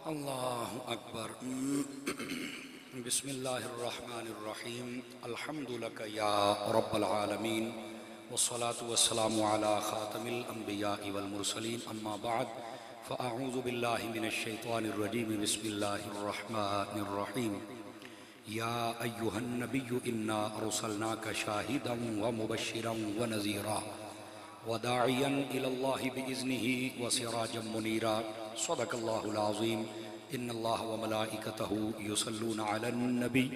अल्लाहु अकबर। बिस्मिल्लाहिर्रहमानिर्रहीम। अल्हम्दुलिल्लाह या रब्बल आलमीन वस्सलातु वस्सलामु अला खातमिल अंबियाइ वल मुरसलीन अम्मा बाद फ़अऊज़ु बिल्लाहि मिनश शैतानिर रजीम। बिस्मिल्लाहिर्रहमानिर्रहीम। या अय्युहन नबिय्यु इन्ना अर्सलनाका शाहिदन व मुबश्शिरन व नज़ीरा व दाइयन इलल्लाहि बिइज़्निहि व सिराजम मुनीरा। सदक़ल्लाहुल अज़ीम। इन्नल्लाह व मलाइकतहु युसल्लूना अलन नबी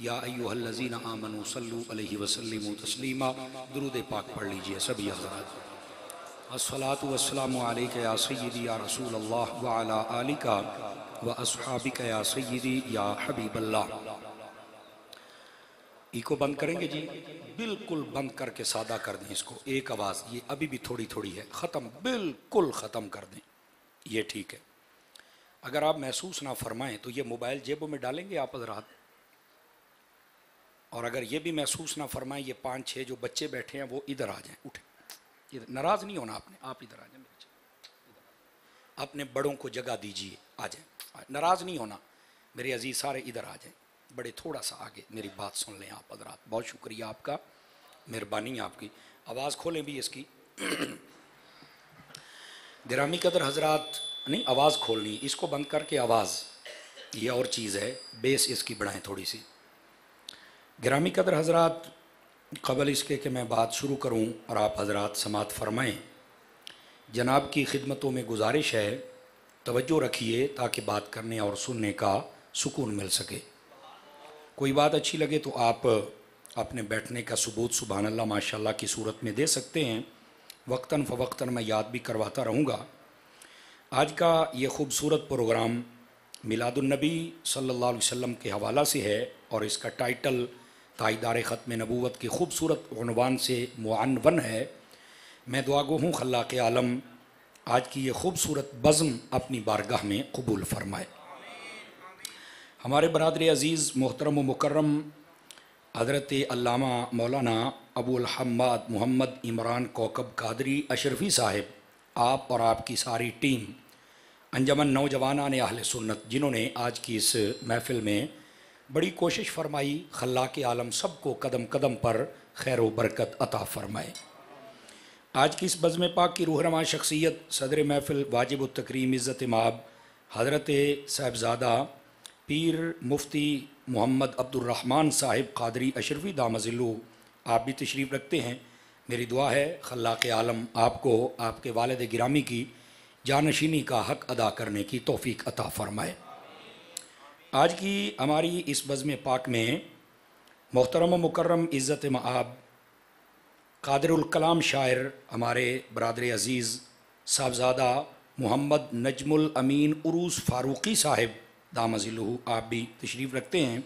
या अय्युहल्लज़ीना आमनू सल्लू अलैहि व सल्लिमू तस्लीमा। दुरूद पाक पढ़ लीजिए सभी हज़रात। अस्सलातु वस्सलामु अलैका या सय्यदी या रसूल अल्लाह व अला आलिका व अस्हाबिका या सय्यदी या हबीबल्लाह। इको बंद करेंगे जी, बिल्कुल बंद करके सादा कर दें इसको। एक आवाज़, ये अभी भी थोड़ी थोड़ी है, ख़त्म, बिल्कुल ख़त्म कर दें, ये ठीक है। अगर आप महसूस ना फरमाएं तो ये मोबाइल जेबों में डालेंगे आप हज़रात। और अगर ये भी महसूस ना फरमाएं, ये 5-6 जो बच्चे बैठे हैं वो इधर आ जाएं, उठे, इधर। नाराज़ नहीं होना आपने, आप इधर आ जाएं, अपने बड़ों को जगह दीजिए, आ जाएं। नाराज़ नहीं होना मेरे अजीज़, सारे इधर आ जाएं। बड़े थोड़ा सा आगे मेरी बात सुन लें आप हज़रात। बहुत शुक्रिया आपका, मेहरबानी आपकी। आवाज़ खोलें भी इसकी। गिरामी कदर हज़रात, नहीं आवाज़ खोलनी, इसको बंद करके आवाज़, ये और चीज़ है, बेस इसकी बढ़ाएं थोड़ी सी। गिरामी कदर हज़रात, क़बल इसके कि मैं बात शुरू करूं और आप हज़रात समात फरमाएं, जनाब की खिदमतों में गुजारिश है, तवज्जो रखिए ताकि बात करने और सुनने का सुकून मिल सके। कोई बात अच्छी लगे तो आप अपने बैठने का सबूत सुभान अल्लाह माशाअल्लाह की सूरत में दे सकते हैं। वक्तन फ़वक्तन मैं याद भी करवाता रहूँगा। आज का ये ख़ूबसूरत प्रोग्राम मिलादुन्नबी सल्लल्लाहु अलैहि वसल्लम के हवाला से है और इसका टाइटल ताइदार ख़त्म नबूवत की ख़ूबसूरत उन्वान से मुअन्वन है। मैं दुआगो हूँ खल्लाक़ आलम आज की ये ख़ूबसूरत बज़्म अपनी बारगाह में कबूल फ़रमाए। हमारे बरादर अज़ीज़ मोहतरम व मुकर्रम हज़रत अल्लामा मौलाना अबुल हम्माद मोहम्मद इमरान कौकब कादरी अशरफ़ी साहिब, आप और आपकी सारी टीम अंजमन नौजवानान अहले सुन्नत, जिन्होंने आज की इस महफ़िल में बड़ी कोशिश फरमाई, खल्लाक़ आलम सबको कदम कदम पर खैर व बरकत अता फ़रमाए। आज की इस बज़्म पाक की रूहरमा शख्सियत सदर महफ़िल वाजिब उत तकरीम इज़्ज़त माब हज़रत साहिबज़ादा पीर मुफ्ती मोहम्मद अब्दुर्रहमान साहिब कादरी अशरफ़ी दामज़िल्लु, आप भी तशरीफ़ रखते हैं। मेरी दुआ है खल्लाक़ आलम आपको आपके वालिद गिरामी की जानशीनी का हक़ अदा करने की तौफ़ीक अता फ़रमाए। आज की हमारी इस बज़्म पाक में मोहतरम मुकर्रम इज़्ज़त माब कादिरुल कलाम शायर हमारे बरादर अज़ीज़ साहबज़ादा मोहम्मद नजमुल अमीन उरूस फ़ारूक़ी साहिब दामज़िल्लुहु, आप भी तशरीफ़ रखते हैं।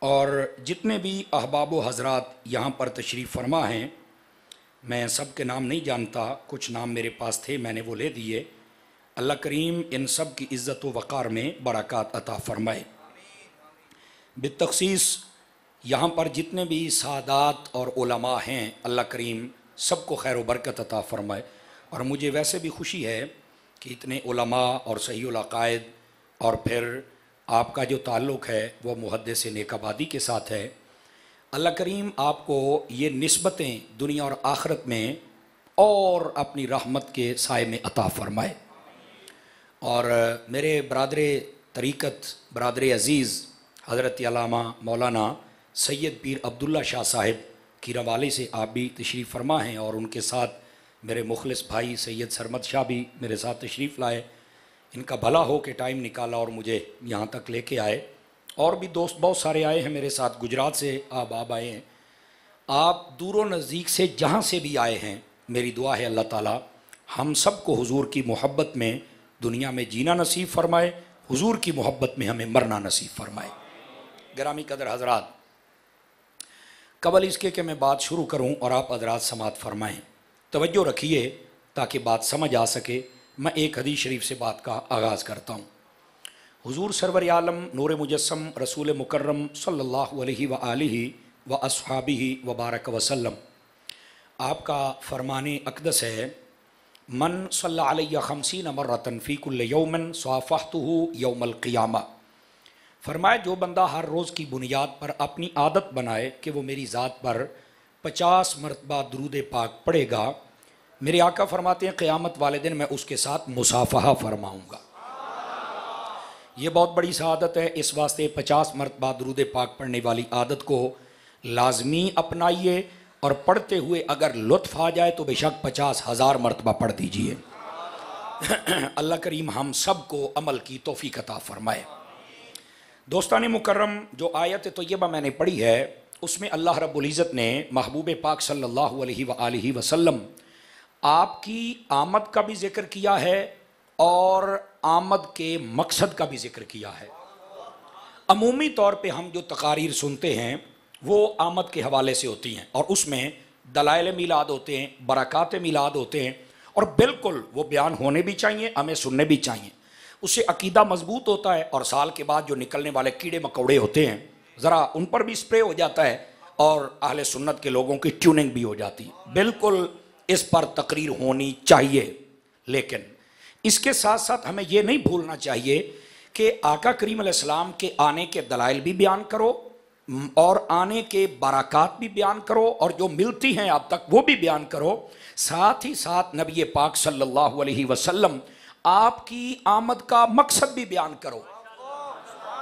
और जितने भी अहबाब व हज़रात यहाँ पर तशरीफ़ फरमा हैं, मैं सब के नाम नहीं जानता, कुछ नाम मेरे पास थे मैंने वो ले दिए। अल्लाह करीम इन सब की इज़्ज़त व वक़ार में बरक़ात अता फ़रमाए। बितख़सीस यहाँ पर जितने भी सादात और उलमा हैं, अल्लाह करीम सबको खैर व बरकत अता फ़रमाए। और मुझे वैसे भी खुशी है कि इतने उलमा और सहीउल अक़ाइद, और फिर आपका जो ताल्लुक़ है वह मुहद्दिस नेकाबादी के साथ है। अल्लाह करीम आपको ये निस्बतें दुनिया और आखिरत में और अपनी रहमत के साए में अता फ़रमाए। और मेरे बरादर तरीक़त बरादर अज़ीज़ हज़रत अल्लामा मौलाना सैयद पीर अब्दुल्ला शाह साहिब की रवाले से आप भी तशरीफ़ फरमा हैं, और उनके साथ मेरे मुखलिस भाई सैयद सरमद शाह भी मेरे साथ तशरीफ़ लाए। इनका भला हो के टाइम निकाला और मुझे यहाँ तक लेके आए। और भी दोस्त बहुत सारे आए हैं मेरे साथ, गुजरात से आप आए हैं। आप दूर व नज़दीक से जहाँ से भी आए हैं, मेरी दुआ है अल्लाह ताला हम सब को हुजूर की मोहब्बत में दुनिया में जीना नसीब फ़रमाए, हुजूर की मोहब्बत में हमें मरना नसीब फ़रमाए। गिरामी कदर हज़रात, कबल इसके कि मैं बात शुरू करूँ और आप हज़रात समात फ़रमाएँ, तवज्जो रखिए ताकि बात समझ आ सके। मैं एक हदीस शरीफ से बात का आगाज़ करता हूँ। हुजूर सरवर आलम नूर मुजस्सम रसूल मुकर्रम सल्लल्लाहु अलैहि व आलिहि व अस्हाबिहि व बारक वसल्लम, आपका फरमान अक़दस है मन सल्ला अलैहि खमसीन मर्रतन फ़ी कुल्लि यौमिन सवाफ़हतुहु यौमल क़ियामा। फरमाया जो बंदा हर रोज़ की बुनियाद पर अपनी आदत बनाए कि वो मेरी ज़ात पर 50 मरतबा दरूद पाक पढ़ेगा, मेरे आका फरमाते हैं क़यामत वाले दिन मैं उसके साथ मुसाफ़हा फरमाऊँगा। ये बहुत बड़ी सआदत है। इस वास्ते 50 मरतबा दरूद पाक पढ़ने वाली आदत को लाजमी अपनाइए और पढ़ते हुए अगर लुत्फ़ आ जाए तो बेशक 50,000 मरतबा पढ़ दीजिए। अल्लाह करीम हम सब को अमल की तौफीक अता फरमाए। दोस्तान मुकर्रम, जो आयत तय्यबा मैंने पढ़ी है उसमें अल्लाह रब्बुल इज़्ज़त ने महबूब पाक सल्लल्लाहु अलैहि वसल्लम आपकी आमद का भी जिक्र किया है और आमद के मकसद का भी जिक्र किया है। अमूमी तौर पे हम जो तकारीर सुनते हैं वो आमद के हवाले से होती हैं और उसमें दलाइल मिलाद होते हैं, बरक़ात मिलाद होते हैं और बिल्कुल वो बयान होने भी चाहिए, हमें सुनने भी चाहिए। उससे अकीदा मजबूत होता है और साल के बाद जो निकलने वाले कीड़े मकोड़े होते हैं ज़रा उन पर भी स्प्रे हो जाता है और अहले सुन्नत के लोगों की ट्यूनिंग भी हो जाती है। बिल्कुल इस पर तकरीर होनी चाहिए, लेकिन इसके साथ साथ हमें यह नहीं भूलना चाहिए कि आका करीम अलैहिस्सलाम के आने के दलाइल भी बयान करो और आने के बरक़ात भी बयान करो और जो मिलती हैं अब तक वो भी बयान करो। साथ ही साथ नबी पाक सल्लल्लाहु अलैहि वसल्लम आपकी आमद का मकसद भी बयान करो।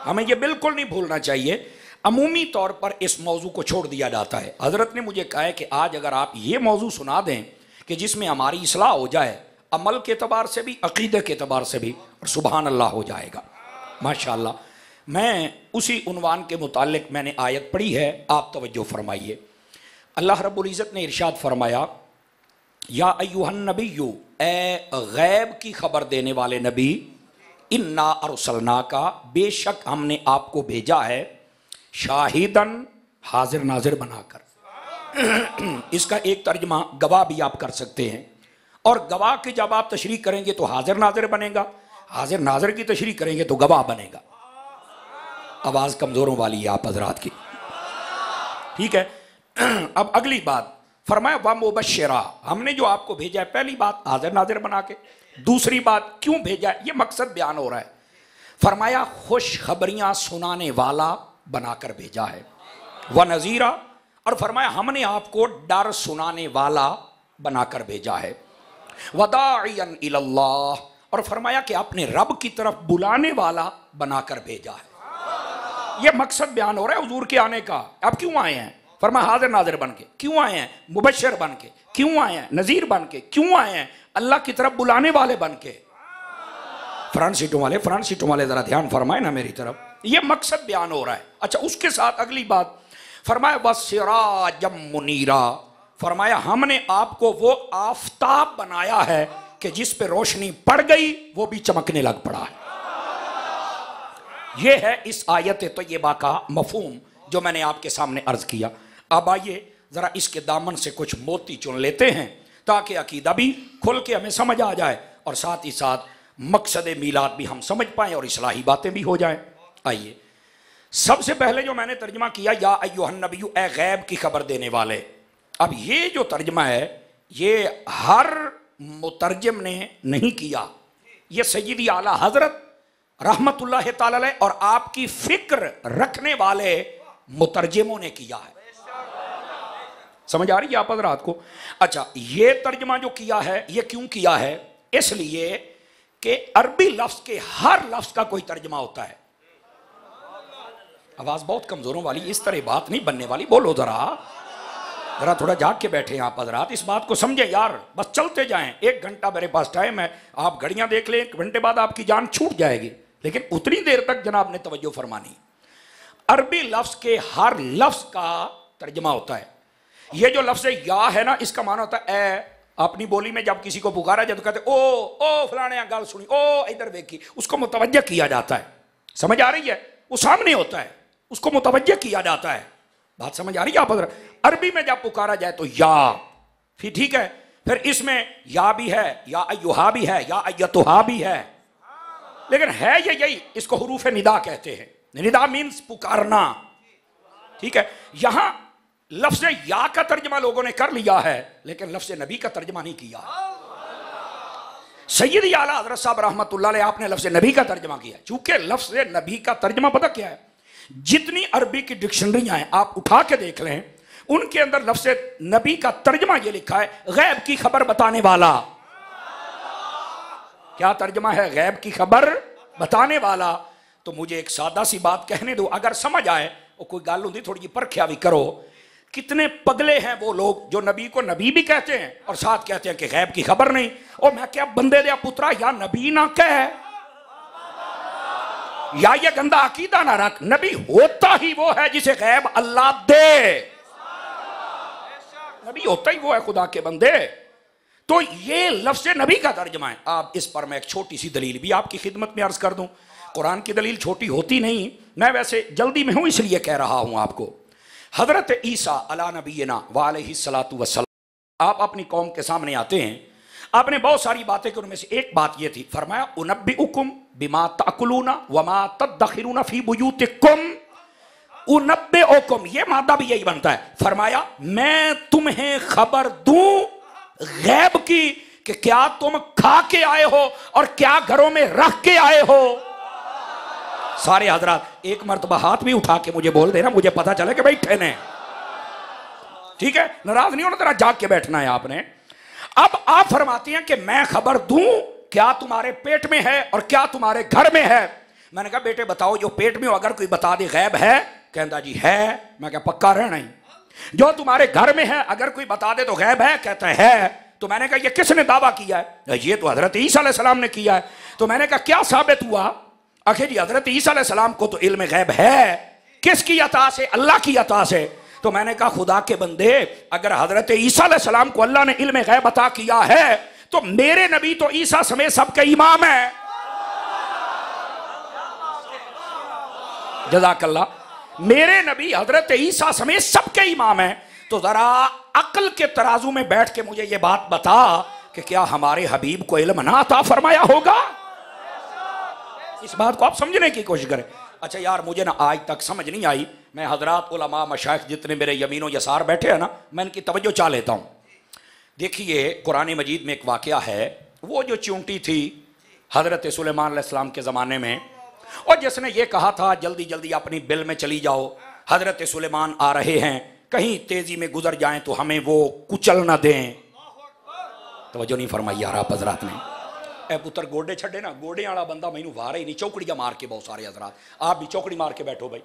हमें ये बिल्कुल नहीं भूलना चाहिए। अमूमी तौर पर इस मौजू को छोड़ दिया जाता है। हज़रत ने मुझे कहा है कि आज अगर आप ये मौजू सुना दें कि जिसमें हमारी इस्लाह हो जाए, अमल के एतबार से भी, अक़ीदे के एतबार से भी, और सुबहान अल्लाह हो जाएगा माशाअल्लाह। मैं उसी उन्वान के मुतालिक मैंने आयत पढ़ी है, आप तवज्जो फरमाइए। अल्लाह रब्बुल इज़्ज़त ने इरशाद फरमाया, या अय्युहन नबिय्यु, ए गैब की खबर देने वाले नबी, इन्ना अरसलना का, बेशक हमने आपको भेजा है, शाहिदन, हाजिर नाजिर बनाकर। इसका एक तर्जमा गवाह भी आप कर सकते हैं, और गवाह की जब आप तशरीह करेंगे तो हाजिर नाजिर बनेगा, हाजिर नाजिर की तशरीह करेंगे तो गवाह बनेगा। आवाज़ कमज़ोरों वाली है आप हजरात की, ठीक है। अब अगली बात फरमाया व मुबश्शिरा, हमने जो आपको भेजा है, पहली बात हाजिर नाजिर बना के, दूसरी बात क्यों भेजा है ये मकसद बयान हो रहा है। फरमाया खुशखबरियाँ सुनाने वाला बनाकर भेजा है, व नज़ीरा, और फरमाया हमने आपको डर सुनाने वाला बनाकर भेजा है, वदाइयन इलल्लाह, और फरमाया कि अपने रब की तरफ बुलाने वाला बनाकर भेजा है। ये मकसद बयान हो रहा है हुजूर के आने का। अब क्यों आए हैं? फरमाया हाजिर नाजिर बन के। क्यों आए हैं? मुबश्शिर बन के। क्यों आए हैं? नज़ीर बन के। क्यों आए हैं? अल्लाह की तरफ बुलाने वाले बन के। फ्रंट सीटों वाले जरा ध्यान फरमाए ना मेरी तरफ। ये मकसद बयान हो रहा है। अच्छा, उसके साथ अगली बात फरमाया वसिराजम मुनीरा, फरमाया हमने आपको वो आफताब बनाया है कि जिस पे रोशनी पड़ गई वो भी चमकने लग पड़ा है। ये है इस आयत तय्यबा का मफहूम जो मैंने आपके सामने अर्ज किया। अब आइए जरा इसके दामन से कुछ मोती चुन लेते हैं ताकि अकीदा भी खुल के हमें समझ आ जाए और साथ ही साथ मकसद मीलाद भी हम समझ पाएं और इस्लाही बातें भी हो जाएं। आइए, सबसे पहले जो मैंने तर्जमा किया, या अय्युहन नबिय्यु, ए गैब की खबर देने वाले। अब ये जो तर्जमा है ये हर मुतरजम ने नहीं किया, ये सय्यदी आला हजरत रहमतुल्लाह ताला अलैह और आपकी फिक्र रखने वाले मुतरजमों ने किया है। समझ आ रही है आप हजरात को? अच्छा, ये तर्जमा जो किया है ये क्यों किया है? इसलिए कि अरबी लफ्ज के हर लफ्ज का कोई तर्जमा होता है। आवाज बहुत कमजोरों वाली, इस तरह बात नहीं बनने वाली, बोलो जरा थोड़ा जाग के बैठे हैं आप हजरात, इस बात को समझे यार। बस चलते जाएं, 1 घंटा मेरे पास टाइम है, आप घड़ियां देख लें, 1 घंटे बाद आपकी जान छूट जाएगी, लेकिन उतनी देर तक जनाब ने तवज्जो फरमानी। अरबी लफ्ज के हर लफ्ज का तर्जमा होता है। ये जो लफ्ज या है ना, इसका माना होता है ए। अपनी बोली में जब किसी को पुकारा जाए तो कहते ओ फलाने गल सुनी, ओ इधर देखी, उसको मुतवज्जह किया जाता है। समझ आ रही है? वो सामने होता है, उसको मुतवज्जह किया जाता है। बात समझ आ रही है आप? अरबी में जब पुकारा जाए तो या, फिर ठीक है, फिर इसमें या भी है, या अय्युहा भी है, या अय्यतुहा भी है, लेकिन है ये यही, इसको हुरूफ निदा कहते हैं। निदा मीन्स पुकारना, ठीक है। यहां लफ्ज या का तर्जमा लोगों ने कर लिया है लेकिन लफ्ज नबी का तर्जमा नहीं किया। सैयद आला हजरत साहब रहमतुल्लाह अलैह आपने लफ्ज़ नबी का तर्जमा किया। चूंकि लफ्ज़ नबी का तर्जमा पता क्या है, जितनी अरबी की डिक्शनरियां हैं आप उठा के देख लें, उनके अंदर लफ्ज़ नबी का तर्जमा ये लिखा है, गैब की खबर बताने वाला। क्या तर्जमा है? गैब की खबर बताने वाला। तो मुझे एक सादा सी बात कहने दो, अगर समझ आए और कोई गाल होती थोड़ी परख्या भी करो। कितने पगले हैं वो लोग जो नबी को नबी भी कहते हैं और साथ कहते हैं कि गैब की खबर नहीं। और मैं क्या बंदे दे पुत्रा, या नबी ना कह, या ये गंदा अकीदा ना रख। नबी होता ही वो है जिसे गैब अल्लाह दे। नबी होता ही वो है खुदा के बंदे। तो ये लफ्ज़ नबी का तर्जमा है। आप इस पर मैं एक छोटी सी दलील भी आपकी खिदमत में अर्ज कर दूं। कुरान की दलील छोटी होती नहीं, मैं वैसे जल्दी में हूं इसलिए कह रहा हूं आपको। हजरत ईसा अला नबीना व अलैहिस्सलातु वस्सलाम आप अपनी कौम के सामने आते हैं, आपने बहुत सारी बातें की, उनमें से एक बात यह थी, फरमाया उनब्बिउकुम बिमा ताकुलूना वमा तदखिरूना फी बुयूतिकुम। उनब्बिउकुम ये मादा भी यही बनता है। फरमाया मैं तुम्हें खबर दूं गैब की कि क्या तुम खा के आए हो और क्या घरों में रख के आए हो। सारे हजरात एक मर्तबा हाथ भी उठा के मुझे बोल देना, मुझे पता चले कि बैठे ने। ठीक है, नाराज नहीं होना, तेरा जाग के बैठना है आपने। अब आप फरमाती हैं कि मैं खबर दूं क्या तुम्हारे पेट में है और क्या तुम्हारे घर में है। मैंने कहा बेटे बताओ, जो पेट में हो अगर कोई बता दे गैब है, कहता जी है। मैं क्या पक्का रहना ही। जो तुम्हारे घर में है अगर कोई बता दे तो गैब है, कहता है। तो मैंने कहा ये किसने दावा किया है? ये तो हजरत ईसा अलैहिस्सलाम ने किया है। तो मैंने कहा क्या साबित हुआ? आखिर जी हजरत ईसा अलैहिस्सलाम को तो इल्म गैब है। किसकी अता से? अल्लाह की अता से। तो मैंने कहा खुदा के बंदे, अगर हजरत ईसा अलैहिस्सलाम को अल्लाह ने इल्म गैब अता किया है तो मेरे नबी तो ईसा समेत सबके इमाम है। जज़ाकल्लाह। मेरे नबी हजरत ईसा समेत सबके इमाम है। तो जरा अक्ल के तराजू में बैठ के मुझे ये बात बता कि क्या हमारे हबीब को इल्म ना अता फरमाया होगा? इस बात को आप समझने की कोशिश करें। अच्छा यार, मुझे ना आज तक समझ नहीं आई। मैं हजरात उलमा मशाइख जितने मेरे यमीनो यसार बैठे हैं ना, मैं इनकी तवज्जो चाह लेता हूँ। देखिए कुरान मजीद में एक वाक़या है, वो जो चूंटी थी हजरत सुलेमान अलैहिस्सलाम के ज़माने में, और जिसने ये कहा था जल्दी जल्दी अपनी बिल में चली जाओ, हजरत सुलेमान आ रहे हैं, कहीं तेजी में गुजर जाएं तो हमें वो कुचल ना दें। तवज्जो नहीं फरमाई यार आप हजरात ने। ए पुत्र गोडे छड़े ना, गोडे वाला बंदा मैनू वार ही नहीं। चौकड़ियां मार के, बहुत सारे हजरात आप भी चौकड़ी मार के बैठो भाई,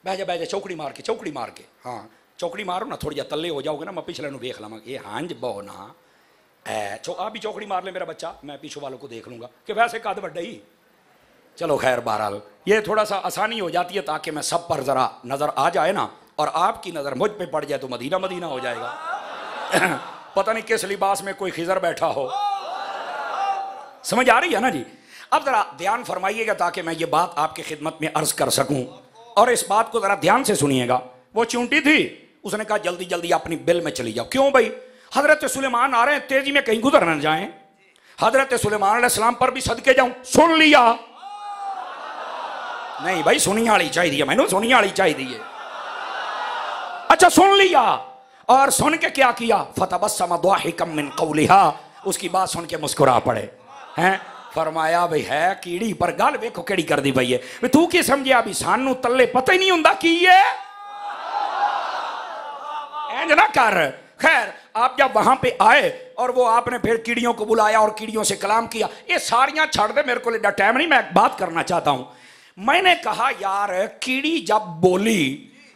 बह जा चौकड़ी मार के। हाँ चौकड़ी मारो ना, थोड़ी जा तले हो जाओगे ना, मैं पिछले वेख लवांगा ये हांज बो ना। आप भी चौकड़ी मार ले मेरा बच्चा, मैं पीछे वालों को देख लूंगा कि वैसे कद बड्डा ही। चलो खैर, बहरहाल ये थोड़ा सा आसानी हो जाती है ताकि मैं सब पर जरा नजर आ जाए ना, और आपकी नजर मुझ पे पड़ जाए तो मदीना मदीना हो जाएगा। पता नहीं किस लिबास में कोई खिजर बैठा हो। समझ आ रही है ना जी? अब जरा ध्यान फरमाइएगा ताकि मैं ये बात आपकी खिदमत में अर्ज कर सकूं, और इस बात को जरा ध्यान से सुनिएगा। वो चूंटी थी, उसने कहा जल्दी जल्दी अपनी बिल में चली जाओ। क्यों भाई? हजरत सुलेमान आ रहे हैं, तेजी में कहीं गुजर न जाएं। हजरत सुलेमान अलैहिस्सलाम पर भी सदके जाऊं। सुन लिया? नहीं भाई, सुनी वाली चाहिए, मैंने सुनी वाली चाहिए। अच्छा सुन लिया, और सुन के क्या किया? फतबस्सम दाहिकम मिन कौलिहा, उसकी बात सुन के मुस्कुरा पड़े हैं। फरमाया भाई है कीड़ी पर गल वेखो केड़ी कर दी भाई है, तू की समझिया भी सानू तले पता ही नहीं हुंदा की है, इंज ना कर। खैर आप जब वहां पे आए और वो आपने फिर कीड़ियों को बुलाया और कीड़ियों से कलाम किया, ये सारियां छड़ दे, मेरे को इतना टाइम नहीं, मैं एक बात करना चाहता हूं। मैंने कहा यार कीड़ी जब बोली,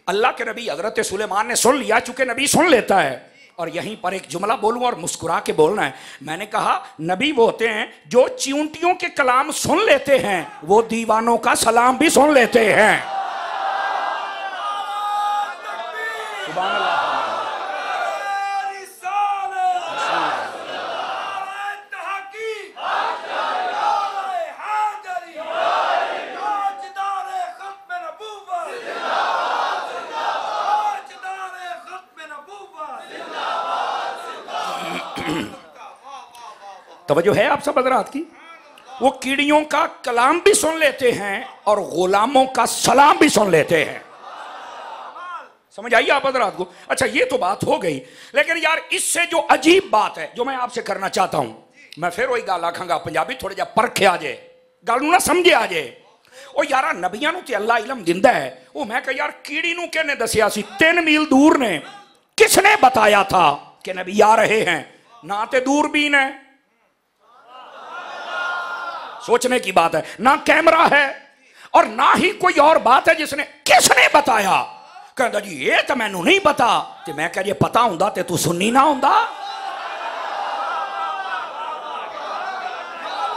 अल्लाह के नबी हजरत सुलेमान ने सुन लिया, चूंकि नबी सुन लेता है, और यहीं पर एक जुमला बोलूं और मुस्कुरा के बोलना है। मैंने कहा नबी वो होते हैं जो चींटियों के कलाम सुन लेते हैं, वो दीवानों का सलाम भी सुन लेते हैं। सुभान अल्लाह। तवज्जो है आप सब हजरात की? वो कीड़ियों का कलाम भी सुन लेते हैं और गुलामों का सलाम भी सुन लेते हैं। समझ आइए आप हजरात को? अच्छा ये तो बात हो गई, लेकिन यार इससे जो अजीब बात है जो मैं आपसे करना चाहता हूं, मैं फिर वही गल आखांगा, पंजाबी थोड़ा जिहा परखिया जे, गल नूं ना समझिया जे। ओ यारा नबियां नूं ते अल्लाह इलम दिंदा है। ओ मैं कहा यार कीड़ी नूं किहने दसिया सी? 3 मील दूर ने, किसने बताया था कि नबी आ रहे हैं? ना ते दूरबीन है, सोचने की बात है, ना कैमरा है, और ना ही कोई और बात है जिसने, किसने बताया? कहता जी ये तो मैनू नहीं पता। ते मैं कह, जे पता हुंदा ते तू सुन्नी ना हुंदा।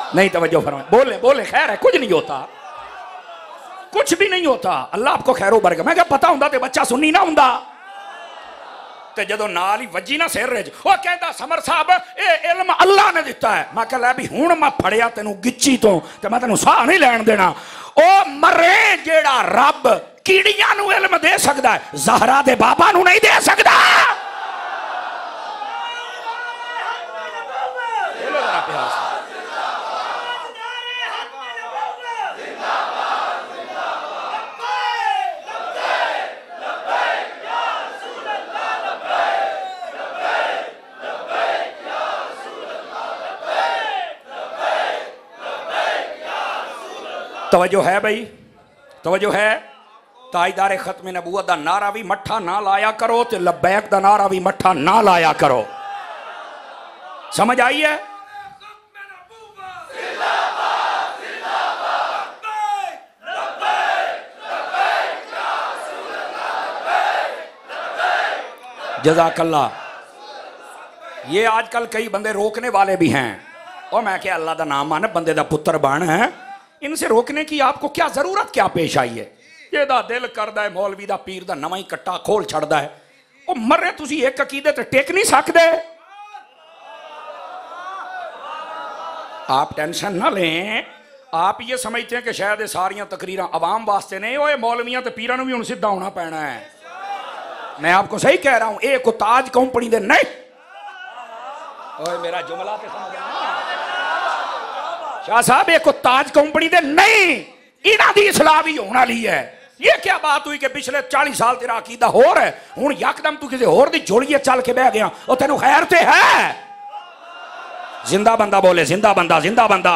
नहीं तवज्जो फरमाए, बोले बोले, खैर है, कुछ नहीं होता, कुछ भी नहीं होता, अल्लाह आपको खैरो बरकत। मैं क्या पता हुंदा ते बच्चा सुन्नी ना हुंदा। ते जदों नाल ही वजी ना सिर विच, वो कहता समर साहब ये इल्म अल्लाह ने दिता है। मैं कह लै भी हुण मैं फड़िया तेनू गिच्ची तो ते मैं तेनू साह नहीं लैण देना। ओ मरे जेड़ा रब कीड़ियां नू इल्म दे सकदा है, ज़हरा दे बाबा नू नहीं दे सकदा। बोलो जरा प्यार से। तवज्जो है भाई, तवज्जो है। ताजदार खत्म नबूवत दा नारा भी मट्ठा ना लाया करो, ते लब्बैक दा नारा भी मट्ठा ना लाया करो। समझ आई है? जज़ाकल्लाह। ये आजकल कई बंदे रोकने वाले भी हैं, और मैं क्या अल्लाह दा नाम मान, बंदे दा पुत्र बन है, इनसे रोकने की आपको क्या जरूरत क्या पेश आई है? जेदा दिल करदा है मौलवी दा पीर दा नवा ही कट्टा खोल छड़दा है। ओ मरे तुसी एक अकीदे ते टेक नहीं सकदे। आप टेंशन ना लें, आप ये समझते हैं कि शायद ये सारियां तकरीरां अवाम वास्ते नहीं, ओए मौलवियां ते पीरां नूं भी हुण सीधा होना पैना है। मैं आपको सही कह रहा हूं, ये को ताज कंपनी दे नहीं। ओए मेरा जुमला ते समझ शाह साहब, एक ताज कंपनी दे नहीं, इन्हां दी इस्लाह भी होने वाली है। ये क्या बात हुई कि पिछले 40 साल तेरा अकीदा होर है, हुण यकदम तू किसी होर दी जोड़िए चल के बह गया। और तेनू खैर ते है? जिंदा बंदा बोले, जिंदा बंदा, जिंदा बंदा।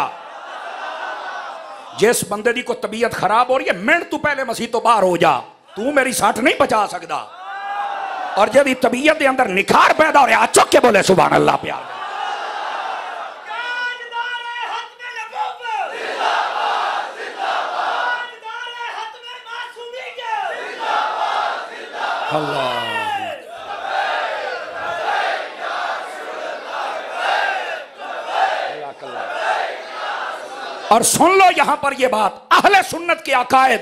जिस बंदे दी को तबीयत खराब हो रही है, मिनट तू पहले मसीह तो बाहर हो जा, तू मेरी साठ नहीं बचा सकता। और जब तबीयत के अंदर निखार पैदा हो रहा, चुक के बोले सुभान अल्लाह। प्यार और सुन लो यहां पर यह बात, अहले सुन्नत के अकायद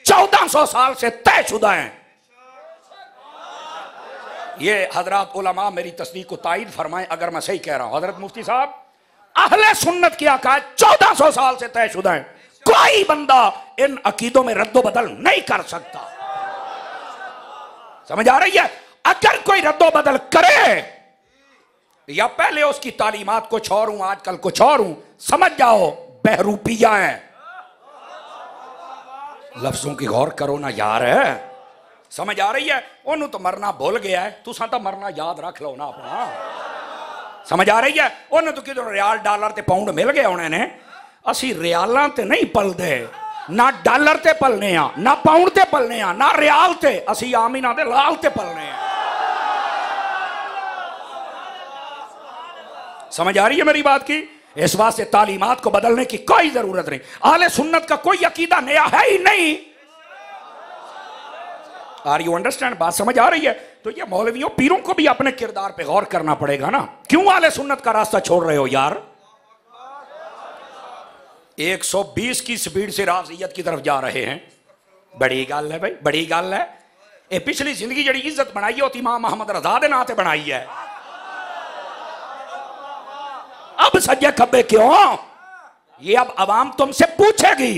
1400 साल से तयशुदा हैं। ये हजरत उलमा मेरी तस्दीक को तायद फरमाएं अगर मैं सही कह रहा हूं। हजरत मुफ्ती साहब, अहले सुन्नत के अकायद 1400 साल से तयशुदा हैं। कोई बंदा इन अकीदों में रद्दो बदल नहीं कर सकता। समझ आ रही है? अगर कोई रद्दो बदल करे या पहले उसकी तालीमात कुछ और हूं, आजकल कुछ और हूं, समझ जाओ बहरूपिया है। लफ्जों की गौर करो ना यार, है समझ आ रही है? उन्होंने तो मरना भूल गया है, तुसा तो मरना याद रख लो ना अपना। समझ आ रही है? उन्होंने तो किधर रियाल डॉलर ते पाउंड मिल गए होने ने। असी रियालां ते नहीं पलदे, ना डॉलर ते पलने आ, ना पाउंड ते पलने आ, ना रियाल ते, असी आमीना दे लाल ते पलने आ। समझ आ रही है मेरी बात की? इस वास्ते तालीमात को बदलने की कोई जरूरत नहीं। आले सुन्नत का कोई अकीदा नया है ही नहीं। Are you understand? बात समझ आ रही है? तो ये मौलवियों पीरों को भी अपने किरदार पे गौर करना पड़ेगा ना। क्यों आले सुन्नत का रास्ता छोड़ रहे हो यार? 120 की स्पीड से राफजियत की तरफ जा रहे हैं। बड़ी गल है भाई, बड़ी गल है। ये पिछली जिंदगी जड़ी इज्जत बनाई है इमाम मोहम्मद रजा दे नाते बनाई है। अब सज्जे खब्बे क्यों? ये अब अवाम तुमसे पूछेगी,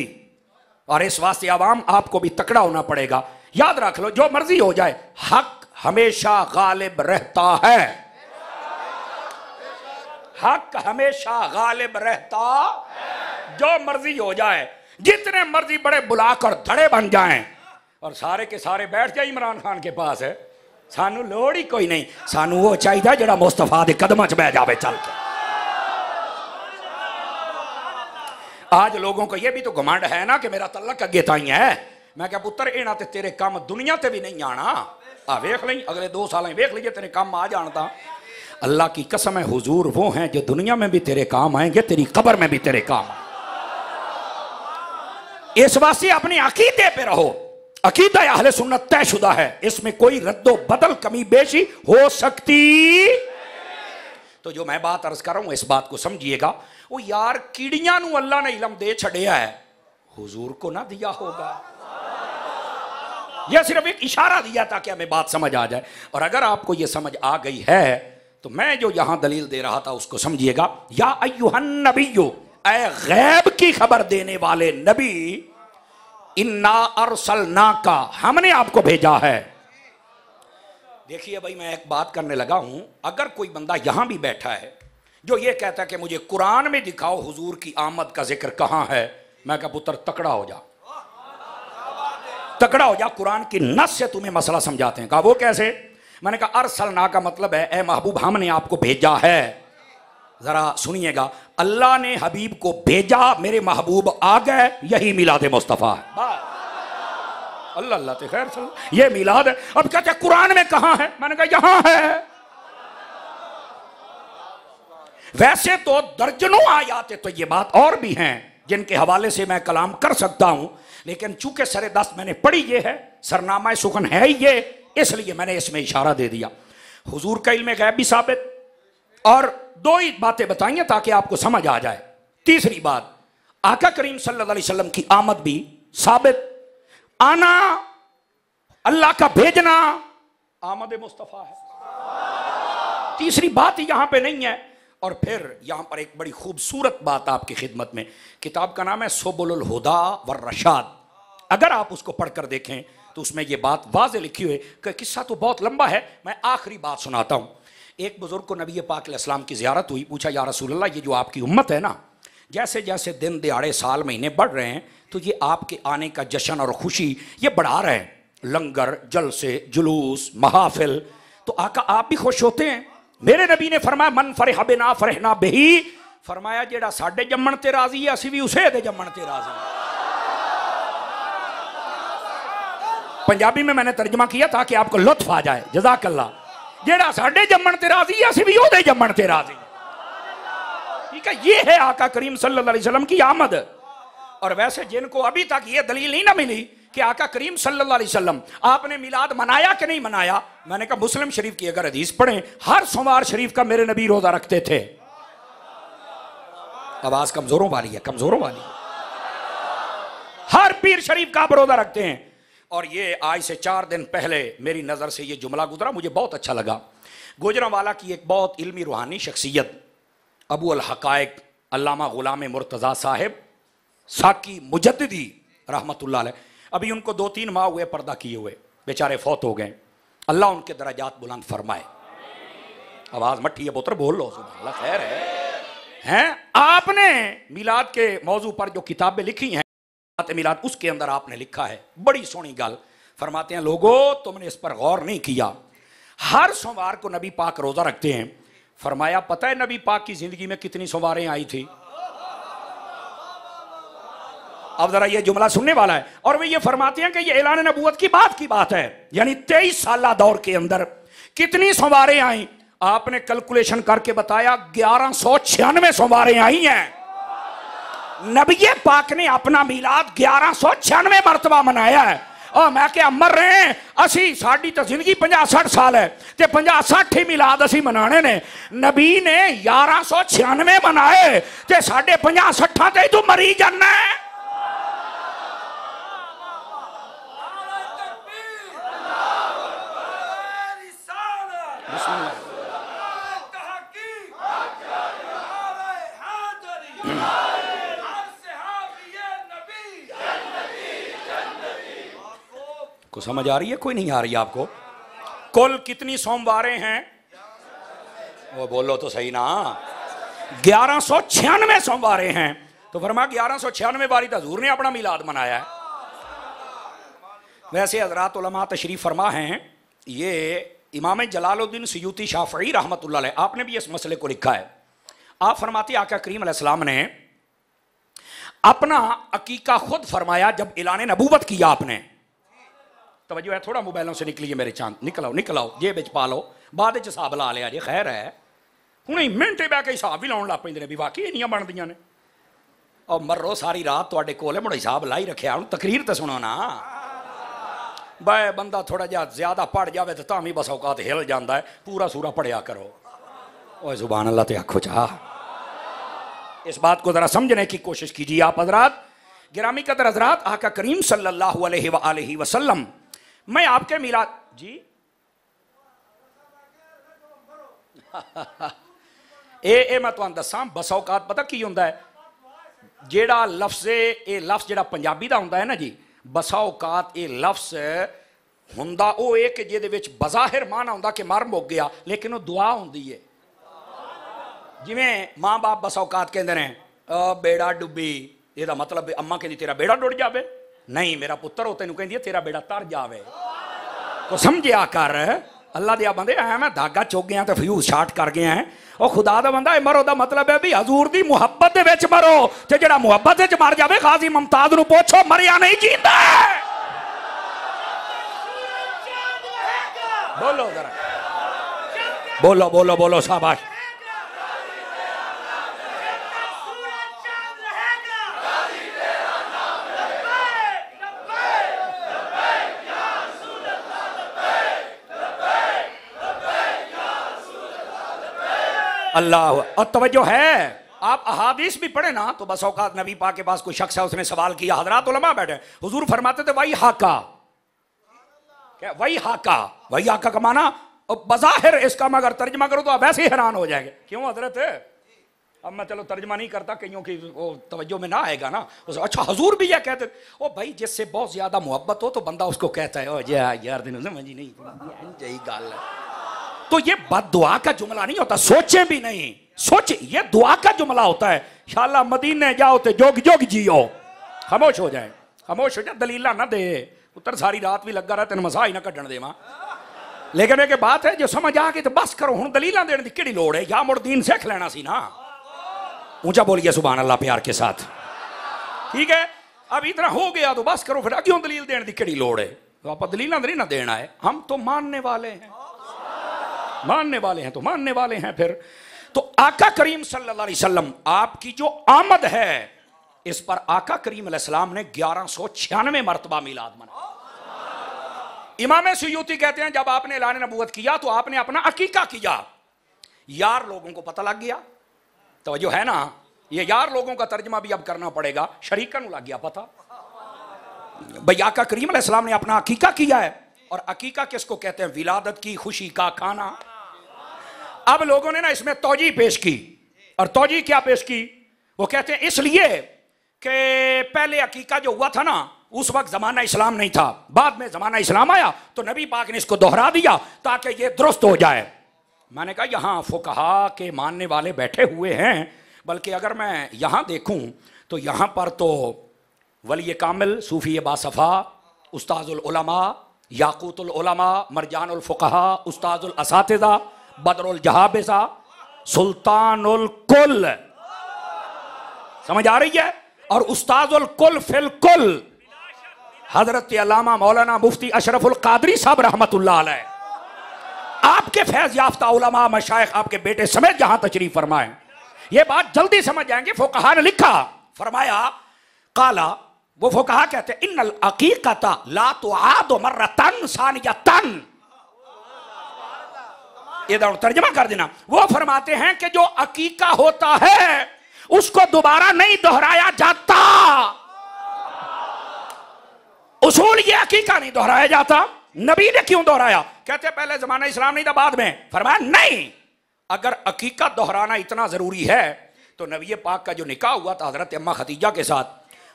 और इस वास्ते अवाम आपको भी तकड़ा होना पड़ेगा। याद रख लो, जो मर्जी हो जाए, हक हमेशा गालिब रहता है। हक हमेशा गालिब रहता, जो मर्जी हो जाए, जितने मर्जी बड़े बुलाकर धड़े बन जाएं और सारे के सारे बैठ जाए इमरान खान के पास है, सानू लोड़ ही कोई नहीं। सानू वो चाहिए जड़ा मुस्तफा दे कदम च बह जावे चल के। आज लोगों को यह भी तो घमंड है ना कि मेरा तलक अगे ताई है। मैं क्या पुत्र इना ते तेरे काम दुनिया ते भी नहीं आना, आ वेख ली अगले 2 साल वेख लीजिए तेरे काम आ जानता। अल्लाह की कसम है हुजूर वो हैं जो दुनिया में भी तेरे काम आएंगे, तेरी कब्र में भी तेरे काम आएंगे। इस वास्ते अपने अकीदे पे रहो। अकीदा अहले सुन्नत तयशुदा है, इसमें कोई रद्दो बदल कमी बेशी हो सकती। तो जो मैं बात अर्ज कर रहा हूं इस बात को समझिएगा। वो यार कीड़ियां नू अल्लाह ने इलम दे छड़िया है, हुजूर को ना दिया होगा। यह सिर्फ एक इशारा दिया ताकि हमें बात समझ आ जाए। और अगर आपको यह समझ आ गई है तो मैं जो यहां दलील दे रहा था उसको समझिएगा। या अय्युहन नबिय्यु, ऐ गैब की खबर देने वाले नबी, इन्ना अरसलना का, हमने आपको भेजा है। देखिए भाई मैं एक बात करने लगा हूं। अगर कोई बंदा यहां भी बैठा है जो ये कहता है कि मुझे कुरान में दिखाओ हुजूर की आमद का जिक्र कहां है, मैं कहा पुत्र तकड़ा हो जा, तकड़ा हो जा, कुरान की नस से तुम्हें मसला समझाते हैं। कहा वो कैसे? मैंने कहा अरसलना का मतलब है ए महबूब हमने आपको भेजा है। जरा सुनिएगा, अल्लाह ने हबीब को भेजा, मेरे महबूब आ गए, यही मिलाद मुस्तफ़ा है। अल्लाह अल्लाह ते खैर चल, ये मिलाद है। अब कहते कुरान में कहां है? मैंने कहा यहां है। वैसे तो दर्जनों आयातें तो ये बात और भी हैं जिनके हवाले से मैं कलाम कर सकता हूं, लेकिन चूंकि सरे दस्त मैंने पढ़ी ये है, सरनामा सुखन है ये, इसलिए मैंने इसमें इशारा दे दिया। हुजूर का इल्म गैब भी साबित, और 2 ही बातें बताइए ताकि आपको समझ आ जाए। तीसरी बात, आका करीम सल्लल्लाहु अलैहि वसल्लम की आमद भी साबित, आना अल्लाह का भेजना आमद मुस्तफ़ा है। तीसरी बात यहां पे नहीं है। और फिर यहां पर एक बड़ी खूबसूरत बात आपकी खिदमत में, किताब का नाम है सुबुलुल हुदा वर रशाद। अगर आप उसको पढ़कर देखें तो उसमें यह बात वाज़े लिखी हुई कि किस्सा तो बहुत लंबा है, मैं आखिरी बात सुनाता हूं। एक बुजुर्ग को नबी पाक अलैहिस्सलाम की ज़ियारत हुई, पूछा या रसूल अल्लाह, ये जो आपकी उम्मत है ना, जैसे जैसे दिन दिहाड़े साल महीने बढ़ रहे हैं तो ये आपके आने का जश्न और खुशी ये बढ़ा रहे हैं, लंगर जलसे जुलूस महाफिल, तो आका आप भी खुश होते हैं? मेरे नबी ने फरमाया मन फरह बिना फरहना बिही, फरमाया जेड़ा साडे जम्मण ते राजी है असी भी उसे दे जम्मण ते राजी हैं। पंजाबी में मैंने तर्जमा किया ताकि आपको लुत्फ आ जाए, जज़ाकल्लाह। जेड़ा साडे जम्मण ते राजी है असी भी ओदे जम्मण ते राजी। ठीक है, ये है आका करीम सल्लल्लाहु अलैहि वसल्लम की आमद। और वैसे जिनको अभी तक ये दलील नहीं ना मिली कि आका करीम सल्लल्लाहु अलैहि वसल्लम आपने मिलाद मनाया कि नहीं मनाया, मैंने कहा मुस्लिम शरीफ की अगर हदीस पढ़ें, हर सोमवार शरीफ का मेरे नबी रोजा रखते थे। आवाज कमजोरों वाली है, कमजोरों वाली है। हर पीर शरीफ का आप रोजा रखते हैं। और ये आज से 4 दिन पहले मेरी नजर से ये जुमला गुजरा, मुझे बहुत अच्छा लगा। गुजरांवाला की एक बहुत इल्मी रूहानी शख्सियत अबू अल हकायक अल्लामा गुलाम मुर्तज़ा साहिब साकी मुजद्दिदी रहमतुल्लाह अलैह, अभी उनको 2-3 माह हुए पर्दा किए हुए, बेचारे फौत हो गए। अल्लाह उनके दराजात बुलंद फरमाए। आवाज मट्टी है पुत्र, बोल लो सुबह अल्लाह खैर है। आपने मिलाद के मौजू पर जो किताबें लिखी हैं मिलाद, उसके अंदर आपने लिखा है बड़ी सोहनी गल, फरमाते हैं लोगों तुमने इस पर गौर नहीं किया, हर सोमवार को नबी पाक रोजा रखते हैं। फरमाया पता है नबी पाक की जिंदगी में कितनी सोमवारें आई थी? अब जरा ये जुमला सुनने वाला है। और वे ये फरमाते हैं कि ये ऐलान नबूवत की बात है, यानी 23 साल दौर के अंदर कितनी सोमवारें आई? आपने कैलकुलेशन करके बताया 1196 सोमवारें आई हैं। नबी पाक ने अपना मिलाद 1196 मरतबा मनाया है। और मैं क्या मर रहे हैं असी, साड़ी तो जिंदगी 50-60 साल है ते 50-60 ही मिलाद असी मनाने ने। नबी ने 1196 मनाए ते साढ़े 50-60 ते तू मरी जाना है। को समझ आ रही है? कोई नहीं आ रही है आपको? कुल कितनी सोमवारें हैं? वो बोलो तो सही ना। 1196 सोमवारें हैं। तो फरमा 1196 बारी तो हजूर ने अपना मिलाद मनाया है। वैसे हजरात उलमा तशरीफ फरमा हैं, ये इमाम जलालुद्दीन सयूती शाफई रहमतुल्लाह अलैह, आपने भी इस मसले को लिखा है। आप फरमाते आका करीम अलैहिस्सलाम ने अपना अकीका खुद फरमाया जब ऐलान नबूवत किया आपने। तवज्जो है, थोड़ा मोबाइलों से निकलिए मेरे चांद, निकल आओ जेब विच पा लो, बाद विच हिसाब ला लिया जी, खैर है। हुणे मिनटे बह के हिसाब भी लाउण लग पैंदे ने भी वाकई इन्नियां बनदियां ने। और मर्रो सारी रात तुहाडे कोल है, मुड़ा हिसाब लाई रखिया, हुण तकरीर तो सुनो ना। बाय बंदा थोड़ा जिहा ज्यादा पढ़ जावे तो तां भी बस औकात हिल जांदा है, पूरा सूरा पढ़िया करो। ओए सुभान अल्लाह ते आखो चाह। इस बात को जरा समझने की कोशिश कीजिए आप हजरात। गिरामी कदर हजरात, आका करीम सल्लल्लाहु अलैहि वसल्लम, मैं आपके मिलाद जी ए मैं तुहानू दसां, बस औकात पता की हुंदा है, जेड़ा लफ्ज़ ये लफ्ज़ जेड़ा पंजाबी दा हुंदा है ना जी, बसा औकात ये लफ्ज़ हुंदा वो है कि जिहदे विच बज़ाहिर माना हुंदा कि मर मुक गया, लेकिन वो दुआ हुंदी है। जिवें माँ बाप बस औकात कहते हैं बेड़ा डुबी, यदा मतलब अम्मा कहती तेरा बेड़ा डुड़ जावे, नहीं मेरा पुत्र हो तेन कहती है तेरा बेड़ा तर जावे। तो समझिया कर अल्लाह दिया बंदे, ऐ मैं धागा चुग गया तो फ्यूज शार्ट कर गया है। और खुदा दा बंदा मरो दा मतलब है भी हजूर दी मुहब्बत दे विच मरो, ते जेड़ा मुहब्बत विच मर जावे गाजी मुमताज नूं पूछो मरिया नहीं जींदा। बोलो जरा, बोलो बोलो बोलो शाबाश। अल्लाह। और तवज्जो है, आप अहादीस भी पढ़े ना तो बस औकात नबी पाक के पास कोई शख्स है, उसने सवाल किया, हजरात उलमा बैठे, हुजूर फरमाते थे वही हाका, क्या वही हाका, वही हाका का माना बज़ाहिर इसका मैं अगर तर्जमा करूं तो आप वैसे ही हैरान हो जाएंगे। क्यों हजरत? अब मैं चलो तर्जमा नहीं करता, कईयों की वो तवज्जो में ना आएगा ना। अच्छा हजूर भी यह कहते, ओ भाई जिससे बहुत ज्यादा मोहब्बत हो तो बंदा उसको कहता है ओ यार दिन समझी नहीं, यही गल है। तो ये बद्दुआ का जुमला नहीं होता, सोचे भी नहीं, सोचे ये दुआ का जुमला होता है। शाला मदीने जाओ तो जोग जोग जियो, खामोश हो जाए, खामोश हो जाए, दलीला ना दे पुत्र, सारी रात भी लगा रहा तेन मसा ही ना कढ़न देवा। लेकिन एक बात है जो समझ आ गई तो बस करो, हुण दलीला देने की किहड़ी लोड़ है, या मुड़ दीन सीख लेना सी ना। ऊंचा बोलिए सुभान अल्लाह प्यार के साथ, ठीक है। अब इतना हो गया तो बस करो, फिर क्यों दलील देने की किहड़ी लोड़ है। तो आप दलीला नहीं ना देना है, हम तो मानने वाले हैं, मानने वाले हैं तो मानने वाले हैं। फिर तो आका करीम सल्लल्लाहु अलैहि वसल्लम आपकी जो आमद है, इस पर आका करीम अलैहिस्सलाम ने 1196 मरतबा मिलाद मनाया। इमाम सुयूती कहते हैं जब आपने ऐलान नबूवत किया तो आपने अपना अकीका किया, यार लोगों को पता लग गया। तो जो है ना, ये यार लोगों का तर्जमा भी अब करना पड़ेगा, शरीकन लग गया पता भाई आका करीम अलैहिस्सलाम ने अपना अकीका किया है। और अकीका किसको कहते हैं? विलादत की खुशी का खाना। अब लोगों ने ना इसमें तौजी पेश की, और तौजी क्या पेश की? वो कहते हैं इसलिए कि पहले अकीका जो हुआ था ना उस वक्त जमाना इस्लाम नहीं था, बाद में जमाना इस्लाम आया तो नबी पाक ने इसको दोहरा दिया ताकि ये दुरुस्त हो जाए। मैंने कहा यहाँ फुकहा के मानने वाले बैठे हुए हैं, बल्कि अगर मैं यहाँ देखूं तो यहाँ पर तो वली कामिल सूफी बासफ़ा उस्ताजुल उलमा याकूतुल उलमा मरजानुल फुकहा उस्ताजुल असातिज़ा बदरुल जहाबिज़ा सुल्तानुल कुल, समझ आ रही है, और उस्ताजुल कुल फिल कुल हजरत अल्लामा मौलाना मुफ्ती अशरफुल कादरी साहब रहमतुल्लाह अलैह, आपके फैज याफ्ता उलमा मशाइख आपके बेटे समेत जहां तशरीफ फरमाए, ये बात जल्दी समझ जाएंगे। फुकहा ने लिखा, फरमाया काला, वो फुकहा कहते हैं इन्नल अकीकता ला तुआदु मर्रतन सानियतन। ये तर्जमा कर देना। वो फरमाते हैं कि जो अकीका होता है उसको दोबारा नहीं दोहराया जाता। उसूल ये अकीका नहीं दोहराया जाता। नबी ने क्यों दोहराया? कहते पहले जमाना इस्लाम नहीं था, बाद में। फरमाया नहीं, अगर अकीका दोहराना इतना जरूरी है तो नबी पाक का जो निकाह हुआ था हजरत अम्मा खदीजा के साथ,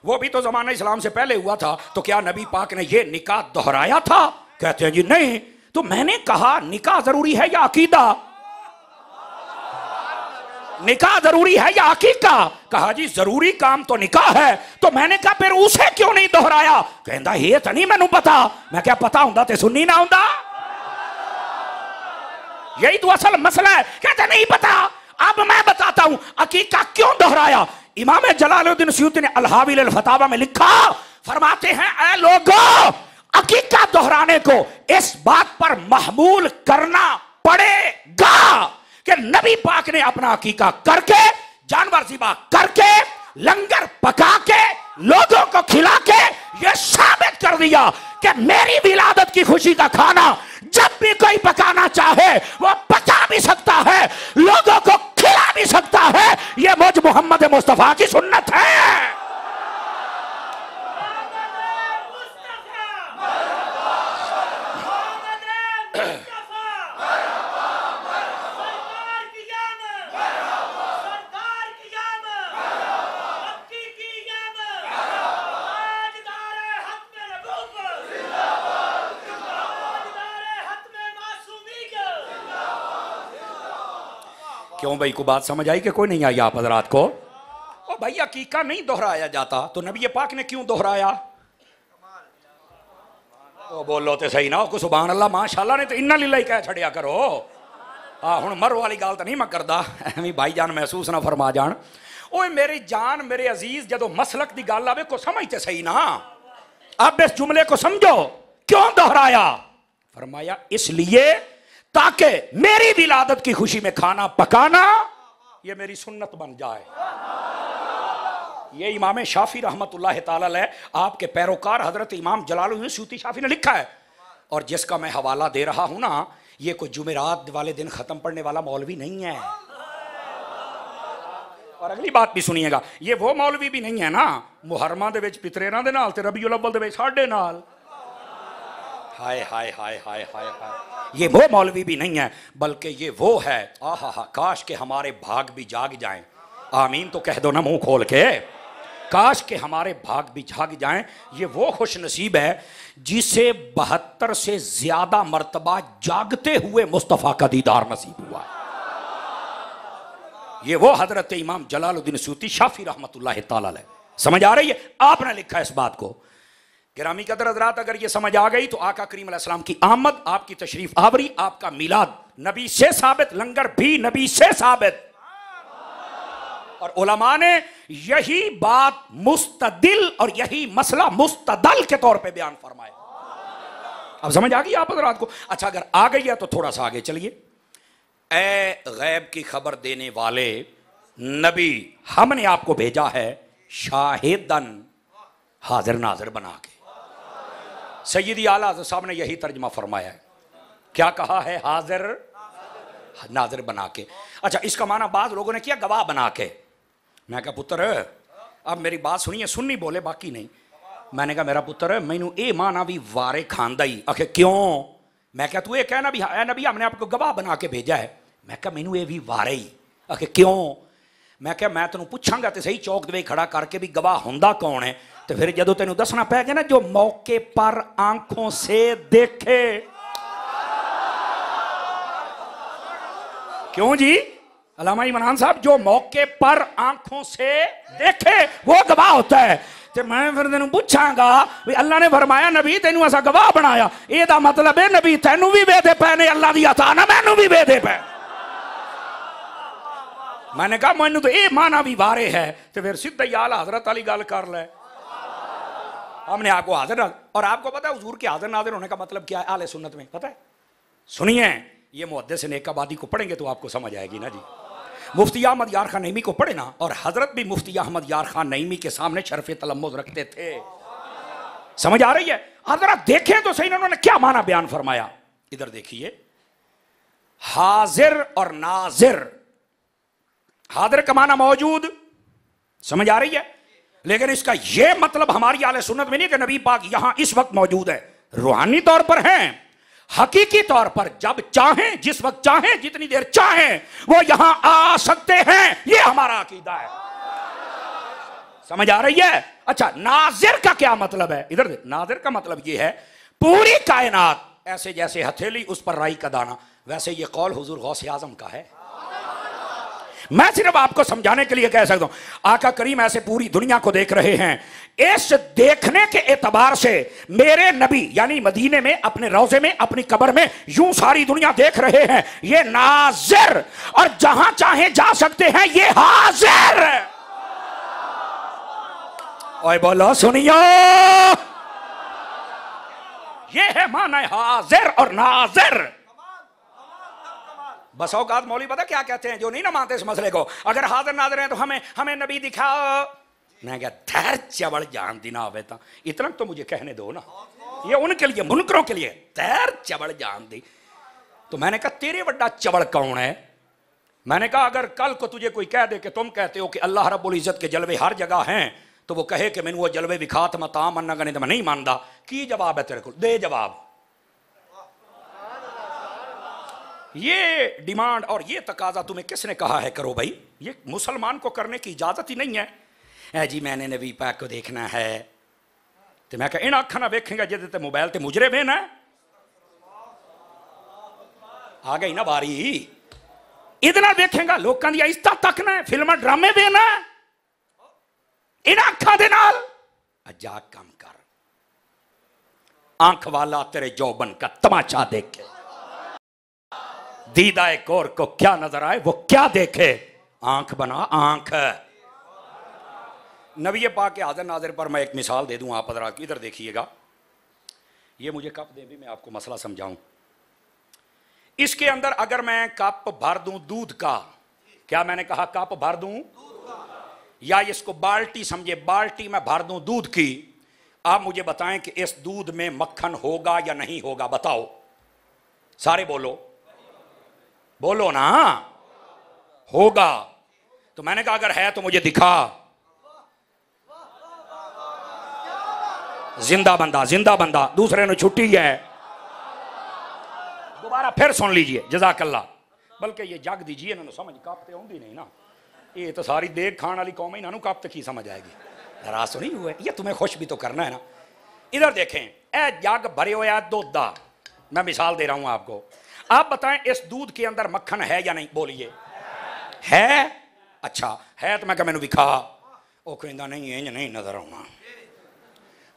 वो भी तो जमाना इस्लाम से पहले हुआ था, तो क्या नबी पाक ने ये निकाह दोहराया था? कहते हैं जी नहीं। तो मैंने कहा निकाह जरूरी है या अकीदा? निकाह जरूरी है या अकीका? कहा जी जरूरी काम तो निकाह है। तो मैंने कहा फिर उसे क्यों नहीं दोहराया? कहता ये तो नहीं मैनू पता। मैं क्या पता होंदा ते सुन्नी ना होंदा? यही तो असल मसला है। कहता नहीं पता। अब मैं बताता हूं अकीका क्यों दोहराया। इमाम जलालुद्दीन सयूती ने अल-हाविल अल-फतावा में लिखा, फरमाते हैं ऐ लोगों, अकीका दोहराने को इस बात पर महमूल करना पड़ेगा कि नबी पाक ने अपना अकीका करके, जानवर ज़िबा करके, लंगर पका के, लोगों को खिला के यह साबित कर दिया कि मेरी विलादत की खुशी का खाना जब भी कोई पकाना चाहे वो पका भी सकता है, लोगों को खिला भी सकता है। यह मुझ मोहम्मद मुस्तफा की सुन्नत है। क्यों भाई को बात समझ आई कि कोई नहीं आई आप हजरात को? ओ भाई अकीका नहीं दोहराया जाता तो नबी पाक ने क्यों दोहराया? ओ बोलो तो सही ना, को सुभान अल्लाह माशाअल्लाह ने तो इन्ना लिल्लाह कह छड़िया करो। हुण मरो वाली गल तो नहीं मैं करदा, एवं भाईजान महसूस ना फरमा जान। ओए मेरी जान मेरे अजीज, जदों मसलक दी गल आवे को समझते सही ना। अब इस जुमले को समझो, क्यों दोहराया? फरमाया इसलिए ताकि मेरी विलादत की खुशी में खाना पकाना ये मेरी सुन्नत बन जाए। ये इमाम शाफी रहमतुल्लाह ताला अलैह, आपके पैरोकार हजरत इमाम जलालुद्दीन सयूती शाफी ने लिखा है, और जिसका मैं हवाला दे रहा हूं ना, ये कोई जुमेरात वाले दिन खत्म पढ़ने वाला मौलवी नहीं है। और अगली बात भी सुनिएगा, ये वो मौलवी भी नहीं है ना मुहर्रमा दे विच पितरेना दे नाल ते रबीउल अव्वल दे विच साडे नाल। हाय हाय हाय हाय हाय हाय, ये वो मौलवी भी नहीं है, बल्कि ये वो है, आहा हा, काश के हमारे भाग भी जाग जाएं। आमीन तो कह दो ना मुंह खोल के, काश के हमारे भाग भी जाग जाएं। ये वो खुश नसीब है जिसे 72 से ज्यादा मर्तबा जागते हुए मुस्तफा का दीदार नसीब हुआ है। ये वो हजरत इमाम जलालुद्दीन सयूती शाफी रहमतुल्लाह ताला अलैह। समझ आ रही है? आपने लिखा है इस बात को। गिरामी कदर हज़रात, अगर ये समझ आ गई तो आका करीम अलैहिस्सलाम की आमद, आपकी तशरीफ आवरी, आपका मिलाद नबी से साबित, लंगर भी नबी से साबित। और उलमा ने यही बात मुस्तदिल और यही मसला मुस्तदल के तौर पे बयान फरमाया। अब समझ आ गई आप हज़रात को? अच्छा, अगर आ गई है तो थोड़ा सा आगे चलिए। ए गैब की खबर देने वाले नबी, हमने आपको भेजा है शाहिदन, हाजिर नाजिर बना के। सैयदी आला हज़रत साहब ने यही तर्जमा फरमाया है। क्या कहा है? हाजिर नाजिर बना के। अच्छा, इसका माना बाद लोगों ने किया गवाह बना के। मैं कहा पुत्र अब मेरी बात सुनिए, सुननी बोले बाकी नहीं। मैंने कहा मेरा पुत्र मैनू ये माना भी वारे खांदा ही। आखे क्यों? मैं क्या तू ये कहना भी है नबी हमने आपको गवाह बना के भेजा है। मैं कहा मैनू ये भी वारे ही। आखे क्यों? मैं क्या मैं तेन पूछांगा तो सही चौक दे खड़ा करके भी गवाह होंदा कौन है, तो फिर जदों तेन दसना पै गया ना जो मौके पर आंखों से देखे। क्यों जी? अल्लामा इमरान साहब, जो मौके पर आंखों से देखे वो गवाह होता है। तो मैं फिर तेन पूछांगा भी अल्लाह ने फरमाया नबी तेनू ऐसा गवाह बनाया, एदा मतलब है नबी तेनू भी वेदे पै ने अल्लाह दी अता ना मैनू भी वेदे पै। मैंने कहा मैनू तो ये माना भी वारे है, तो फिर सीधा ही आला हजरत वाली गल कर ले। हमने आपको हाजिर, और आपको पता है हुजूर के हाजिर नाजिर होने का मतलब क्या है आले सुन्नत में? पता है? सुनिए, ये मुहद्दिस नेकाबादी को पढ़ेंगे तो आपको समझ आएगी ना जी। मुफ्ती अहमद यार खान नईमी को पढ़े ना, और हजरत भी मुफ्ती अहमद यार खान नईमी के सामने शर्फ तलम्मुज़ रखते थे। समझ आ रही है? हजरत देखें तो सही उन्होंने क्या माना बयान फरमाया। इधर देखिए, हाजिर और नाजिर। हाजिर का माना मौजूद, समझ आ रही है, लेकिन इसका यह मतलब हमारी आले सुन्नत में नहीं कि नबी पाक यहां इस वक्त मौजूद है। रूहानी तौर पर हैं, हकीकी तौर पर जब चाहें, जिस वक्त चाहें, जितनी देर चाहें वो यहां आ सकते हैं। यह हमारा अकीदा है। समझ आ रही है? अच्छा, नाजिर का क्या मतलब है? इधर देख, नाजिर का मतलब यह है पूरी कायनात ऐसे जैसे हथेली उस पर राई का दाना, वैसे यह कौल हुजूर गौसे आजम का है। मैं सिर्फ आपको समझाने के लिए कह सकता हूं, आका करीम ऐसे पूरी दुनिया को देख रहे हैं। इस देखने के एतबार से मेरे नबी यानी मदीने में अपने रोजे में अपनी कब्र में यूं सारी दुनिया देख रहे हैं। ये नाजिर, और जहां चाहे जा सकते हैं ये हाजिर। समझ आ रही है? अच्छा, नाजिर का क्या मतलब है? इधर देख, नाजिर का मतलब यह है पूरी कायनात ऐसे जैसे हथेली उस पर राई का दाना, वैसे यह कौल हुजूर गौसे आजम का है। मैं सिर्फ आपको समझाने के लिए कह सकता हूं, आका करीम ऐसे पूरी दुनिया को देख रहे हैं। इस देखने के एतबार से मेरे नबी यानी मदीने में अपने रोजे में अपनी कब्र में यूं सारी दुनिया देख रहे हैं। ये नाजिर, और जहां चाहे जा सकते हैं ये हाजिर। और बोलो सुनियो, ये है माना हाजिर और नाजिर। बस औकात मौलवी पता क्या कहते हैं जो नहीं ना मानते इस मसले को, अगर हाजिर नाजिर हैं तो हमें नबी दिखाओ। मैं क्या धैर चवड़ जान दी ना आवे था, इतना तो मुझे कहने दो ना, ये उनके लिए मुनकरों के लिए धैर चवड़ जान दी। तो मैंने कहा तेरे बड़ा चवड़ कौन है? मैंने कहा अगर कल को तुझे कोई कह दे कि तुम कहते हो कि अल्लाह रब्बुल इज्जत के जलवे हर जगह हैं, तो वो कहे कि मैंने वो जलवे विखात मता मन्ना करने तो मैं नहीं मानता, की जवाब है तेरे को? दे जवाब। ये डिमांड और ये तकाजा तुम्हें किसने कहा है करो भाई? ये मुसलमान को करने की इजाजत ही नहीं है। ऐ जी मैंने नबी पाक को देखना है, तो मैं इन अखा ना वेखेंगे जिदे मोबाइल ते मुजरे वे ना, आ गई ना बारी, इतना देखेगा लोगों की इज्जत तकना, फिल्म ड्रामे देना, इन अखा दे नाल अजा कम कर। आंख वाला तेरे जौबन का तमाशा देखे, दीदा एक और को क्या नजर आए वो क्या देखे, आंख बना आंख। नबी पाक के हाज़िर नाज़िर पर मैं एक मिसाल दे दूं आप हज़रात, इधर देखिएगा। ये मुझे कप दे भी मैं आपको मसला समझाऊं। इसके अंदर अगर मैं कप भर दूं दूध का, क्या मैंने कहा कप भर दूं, या इसको बाल्टी समझे, बाल्टी में भर दूं दूध की, आप मुझे बताएं कि इस दूध में मक्खन होगा या नहीं होगा? बताओ सारे, बोलो बोलो ना, होगा। तो मैंने कहा अगर है तो मुझे दिखा। जिंदा बंदा दूसरे ने छुट्टी है। दोबारा फिर सुन लीजिए, जज़ाकल्लाह। बल्कि ये जग दीजिए, इन्होंने समझ कप तो आती नहीं ना, ये तो सारी देख खाने वाली कौम, इन्होंने कप तो की समझ आएगी? नाराज तो नहीं हुए? ये तुम्हें खुश भी तो करना है ना। इधर देखें, ए जग भरे हुआ दूध दा, मैं मिसाल दे रहा हूं आपको। आप बताएं इस दूध के अंदर मक्खन है या नहीं? बोलिए है। अच्छा है, तो मैं क्या मैंने विखा? वो कहता नहीं इंज नहीं नजर आना।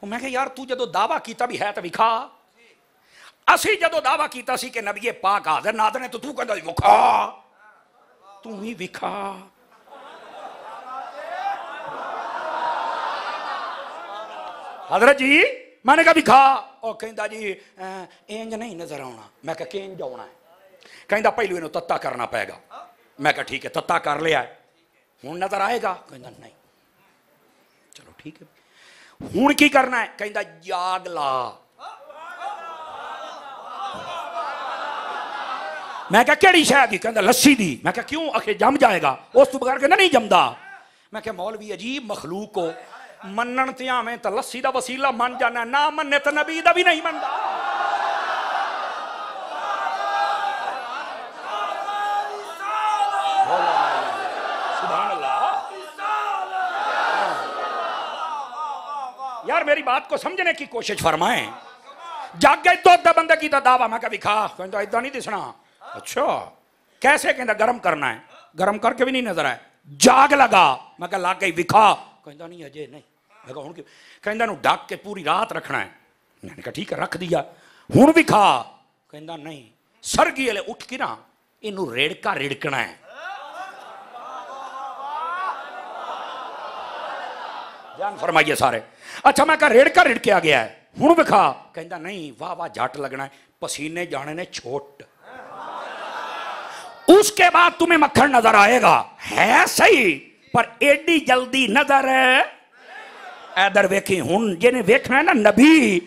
मैं कहा यार तू जो दावा किया भी है तो विखा। असी जो दावा किया सी कि नबी पाक हाज़िर नाज़िर ने, तो तू कहता विखा, तू ही विखा। हजरत जी मैंने कहा विखा, और कहता जी इंज नहीं नजर आना। मैं कहा किंज आना है? कहता पहलू इन्हों तत्ता करना पेगा। मैं कहा ठीक है, तत्ता कर लिया, हूँ नजर आएगा? कहता नहीं। चलो ठीक है, हूँ की करना है? कहता जाग ला। मैं क्या केड़ी शह दी? कहता लस्सी दी। मैं क्या क्यों? आखिर जम जाएगा। उस तो बगैर कहना नहीं जमदा। मैं क्या मौलवी अजीब मखलूक को मनन ते आवें तो लस्सी दा वसीला मन जाना, ना मन्ने तो नबी दा भी नहीं मनदा। सुभान अल्लाह। यार मेरी बात को समझने की कोशिश फरमाएं। जाग गए तो बंदे की दावा। मैं क्या विखा? कहता इदा नहीं दिसना। अच्छा कैसे? कहता गर्म करना है। गर्म करके भी नहीं नजर आए। जाग लगा। मैं क्या लग गई? विखा? कहता नहीं अजय नहीं। मैं कहा हुण कहता नूं ढक के पूरी रात रखना है। मैंने कहा ठीक है रख दिया। हुण विखा? कहता नहीं, सरगी वाले उठ के ना इनू रेड़का रिड़कना है। ध्यान फरमाइए सारे। अच्छा मैं कहा रेड़का रिड़के आ गया है, हुण विखा? कहता नहीं, वाह वाह झट लगना है, पसीने जाने ने छोट, उसके बाद तुम्हें मक्खन नजर आएगा। है सही, पर एडी जल्दी नजर इधर वेखी। हुण जिन्हें वेखना है ना नबी,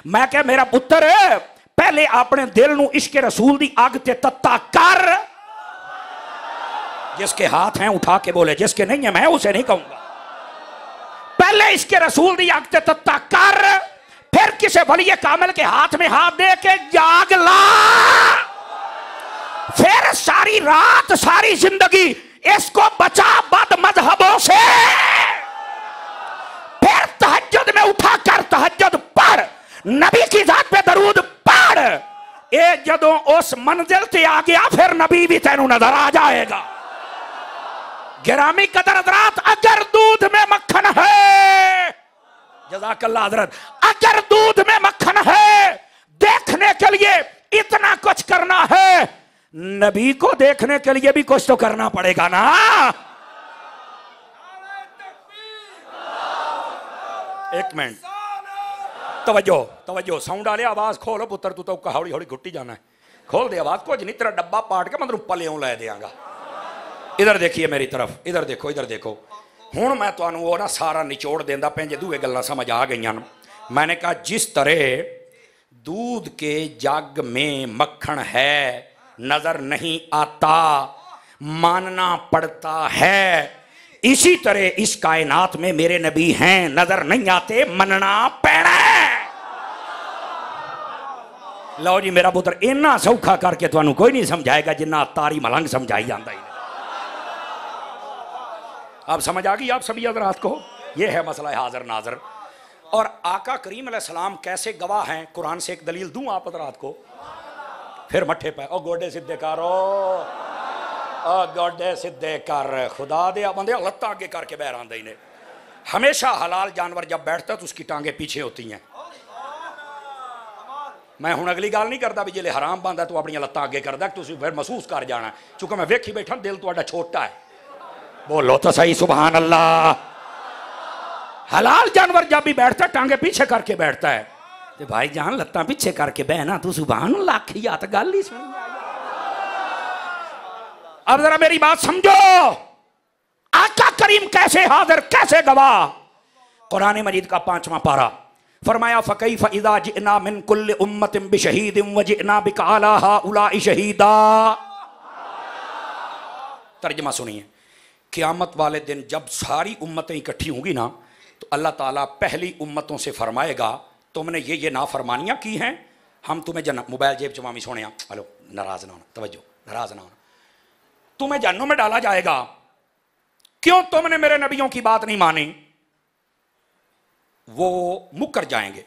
मैं क्या मेरा पुत्र पहले अपने दिल नू इश्क रसूल दी अग ते तत्ता कर। जिसके हाथ हैं उठा के बोले, जिसके नहीं है मैं उसे नहीं कहूंगा। पहले इसके रसूल दी अग ते तत्ता कर, फिर किसी वली कामिल के हाथ में हाथ दे के जाग ला। फिर सारी रात सारी जिंदगी इसको बचा बद मजहबों से। फिर तहज्जुद में उठा कर तहज्जुद पढ़, नबी की जात पे दरूद पढ़। ए जदों उस मंजिल ते आ गया, फिर नबी भी तेनू नजर आ जाएगा। गिरामी कदर हजरत, अगर दूध में मक्खन है, जज़ाकल्लाह हजरत, अगर दूध में मक्खन है, देखने के लिए इतना कुछ करना है, नबी को देखने के लिए भी कुछ तो करना पड़ेगा ना। मिनट तवज्जो तवज्जो साउंड वाले आवाज खोल पुत्र तू तो हौली हौली घुट्टी जाना है खोल दे आवाज कुछ नहीं तेरा डब्बा पाट के मैं तेन पलियों लै देंगा इधर देखिए मेरी तरफ इधर देखो हूँ मैं तुहानू वो ना सारा निचोड़ देंदा पेंजे दूए गल्लां समझ आ गई मैंने कहा जिस तरह दूध के जग में मक्खन है नजर नहीं आता मानना पड़ता है इसी तरह इस कायनात में मेरे नबी हैं नजर नहीं आते मनना पैना है। लो जी मेरा पुत्र इन्ना सौखा करके तुहानू कोई नहीं समझाएगा जिन्ना तारी मलंग समझाई जाता है। आप समझ आ गई आप सभी हज़रात को ये है मसला हाजिर नाजर। और आका करीम अलैहिस्सलाम कैसे गवाह हैं कुरान से एक दलील दूं आप हज़रात को फिर मट्ठे पे ओ गोडे सीधे करो ओ गोडे सीधे कर खुदा दे बंदे लत्तां आगे करके बह आंदे ने हमेशा हलाल जानवर जब बैठता है तो उसकी टांगे पीछे होती हैं। मैं हुण अगली गल नहीं करता भी जिले हराम बनता तो अपनी लत्तां आगे करदा तुसीं फिर महसूस कर जाना चूंकि मैं वेखी बैठा दिल तुहाडा छोटा है बोलो तो सही सुभान अल्लाह। हलाल जानवर जब भी बैठता है टांगे पीछे करके बैठता है तो भाई जान लत्तां पीछे करके बहना तू सुभान अल्लाह आखी या तो गल ही सुन। अब जरा मेरी बात समझो आका करीम कैसे हाजिर कैसे गवाह। कुरान मजीद का 5वां पारा फरमाया फकैफ इज़ा जिअना मिन कुल्लि उम्मतिन बिशहीदिन व जिअना बिका अला हाउलाइ शहीदा। तर्जुमा सुनिए क़यामत वाले दिन जब सारी उम्मतें इकट्ठी होंगी ना तो अल्लाह ताला पहली उम्मतों से फरमाएगा तुमने ये नाफरमानियाँ की हैं हम तुम्हें मोबाइल जेब चमामी सोने हेलो नाराज ना होना तवज्जो नाराज ना होना तुम्हें जहन्नुम में डाला जाएगा क्यों तुमने मेरे नबियों की बात नहीं मानी। वो मुकर जाएंगे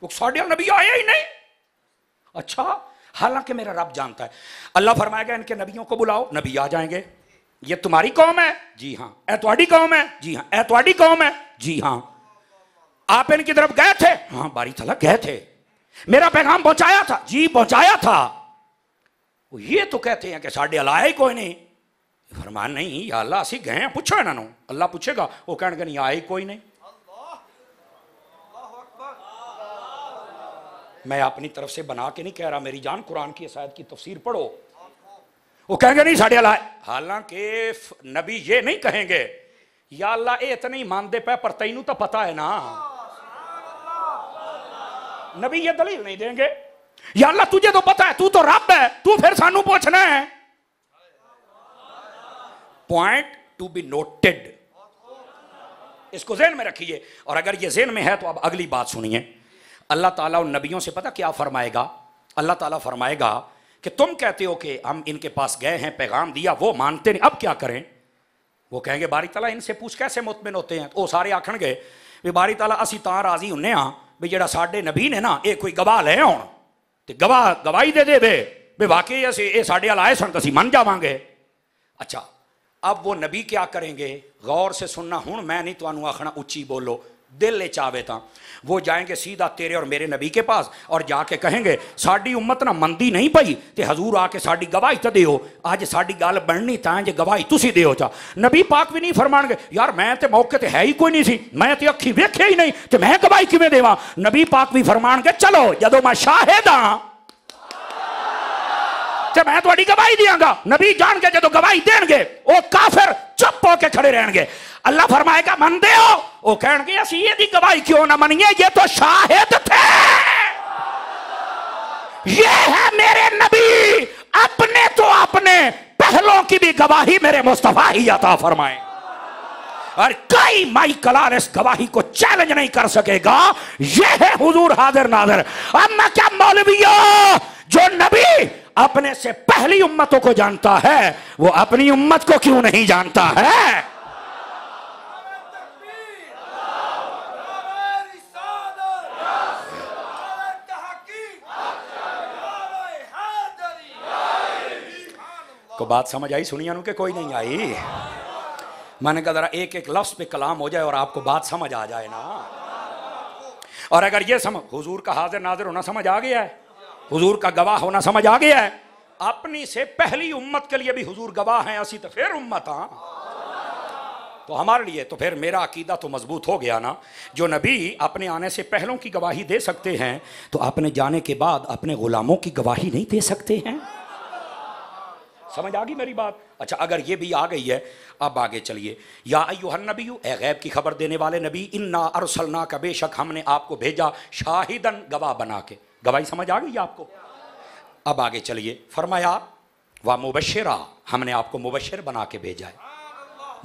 वो साढ़े नबी आए ही नहीं। अच्छा हालांकि मेरा रब जानता है अल्लाह फरमाएगा इनके नबियों को बुलाओ नबी आ जाएंगे। ये तुम्हारी कौम है जी हाँ ए तुम्हारी कौम है जी हाँ ए तुम्हारी कौम है जी हाँ आप इनकी तरफ गए थे हाँ बारी तला गए थे मेरा पैगाम पहुंचाया था जी पहुंचाया था। ये तो कहते हैं कि साढ़े अलाया ही कोई नहीं फरमान नहीं या अल्लाह असी गए पूछो इन्होंने अल्लाह पूछेगा वो कहेंगे नहीं आए कोई नहीं। मैं अपनी तरफ से बना के नहीं कह रहा मेरी जान कुरान की इस आयत की तफसीर पढ़ो वो कहेंगे नहीं साढ़े अल्लाह हालांकि नबी ये नहीं कहेंगे या अल्लाह ये इतने ही मानते पे पर तैनू तो पता है ना नबी ये दलील नहीं देंगे या अल्लाह तुझे तो पता है तू तो रब है तू फिर सानू पूछना है। पॉइंट टू बी नोटेड इसको ज़हन में रखिए। और अगर ये ज़हन में है तो अब अगली बात सुनिए अल्लाह ताला उन नबियों से पता क्या फरमाएगा अल्लाह ताला फरमाएगा कि तुम कहते हो कि हम इनके पास गए हैं पैगाम दिया वो मानते नहीं अब क्या करें। वो कहेंगे बारी ताला इनसे पूछ कैसे मुतमिन होते हैं वो सारे आखणगे भी बारी ताला असी तां राजी हुन्ने हाँ भी जेड़ा साडे नबी ने ना ये कोई गवाह ले आउण ते गवाही दे दे भी वाकई असी ये साडे अल आए सन तो असी मन जावांगे। अच्छा अब वो नबी क्या करेंगे गौर से सुनना हूँ मैं नहीं तुहानू आखना उच्ची बोलो दिल चावे ता वो जाएंगे सीधा तेरे और मेरे नबी के पास और जाके कहेंगे साडी उम्मत ना मंदी नहीं पई ते हजूर आके साडी गवाही तो दियो अज साडी गल बननी तां जे गवाही तुसी दियो चा। नबी पाक भी नहीं फरमाणगे यार मैं ते मौके ते है ही कोई नहीं सी मैं ते अखी वेख्या ही नहीं ते मैं गवाही किवें देवां। नबी पाक भी फरमाणगे चलो जदों मैं शाहिद हां ते मैं तुहाडी गवाही दियांगा। नबी जान के जदों गवाही देणगे वो काफिर चुप होके खड़े रहणगे। अल्लाह फरमाएगा मनदे हो वो कहेंगे असी ये गवाही क्यों ना मनिए ये तो शाहिद थे ये है मेरे नबी अपने तो अपने पहलों की भी गवाही मेरे मुस्तफा ही अता फरमाए और कई माई कलाल इस गवाही को चैलेंज नहीं कर सकेगा। ये है हुजूर हाजिर नाजिर। अब मैं क्या मौलवियों जो नबी अपने से पहली उम्मतों को जानता है वो अपनी उम्मत को क्यों नहीं जानता है। को बात समझ आई सुनिया के कोई नहीं आई। मैंने कहा जरा एक एक लफ्ज पे कलाम हो जाए और आपको बात समझ आ जाए ना। और अगर ये समझ हुजूर का हाजिर नाजिर होना समझ आ गया है हुजूर का गवाह होना समझ आ गया है अपनी से पहली उम्मत के लिए भी हुजूर गवाह हैं असी तो फिर उम्मत हाँ तो हमारे लिए तो फिर मेरा अकीदा तो मजबूत हो गया ना। जो नबी अपने आने से पहलों की गवाही दे सकते हैं तो अपने जाने के बाद अपने गुलामों की गवाही नहीं दे सकते हैं। समझ आ गई मेरी बात? अच्छा, अगर ये भी आ गई है, अब आगे चलिए। या अय्युहन नबी, ए गैब की खबर देने वाले नबी, इन्ना अरसलना का, बेशक हमने आपको भेजा, शाहिदन, गवाह बना के। गवाही समझ आ गई आपको? अब आगे चलिए, फरमाया व मुबश्शिरा, हमने आपको मुबश्शिर बना के भेजा है।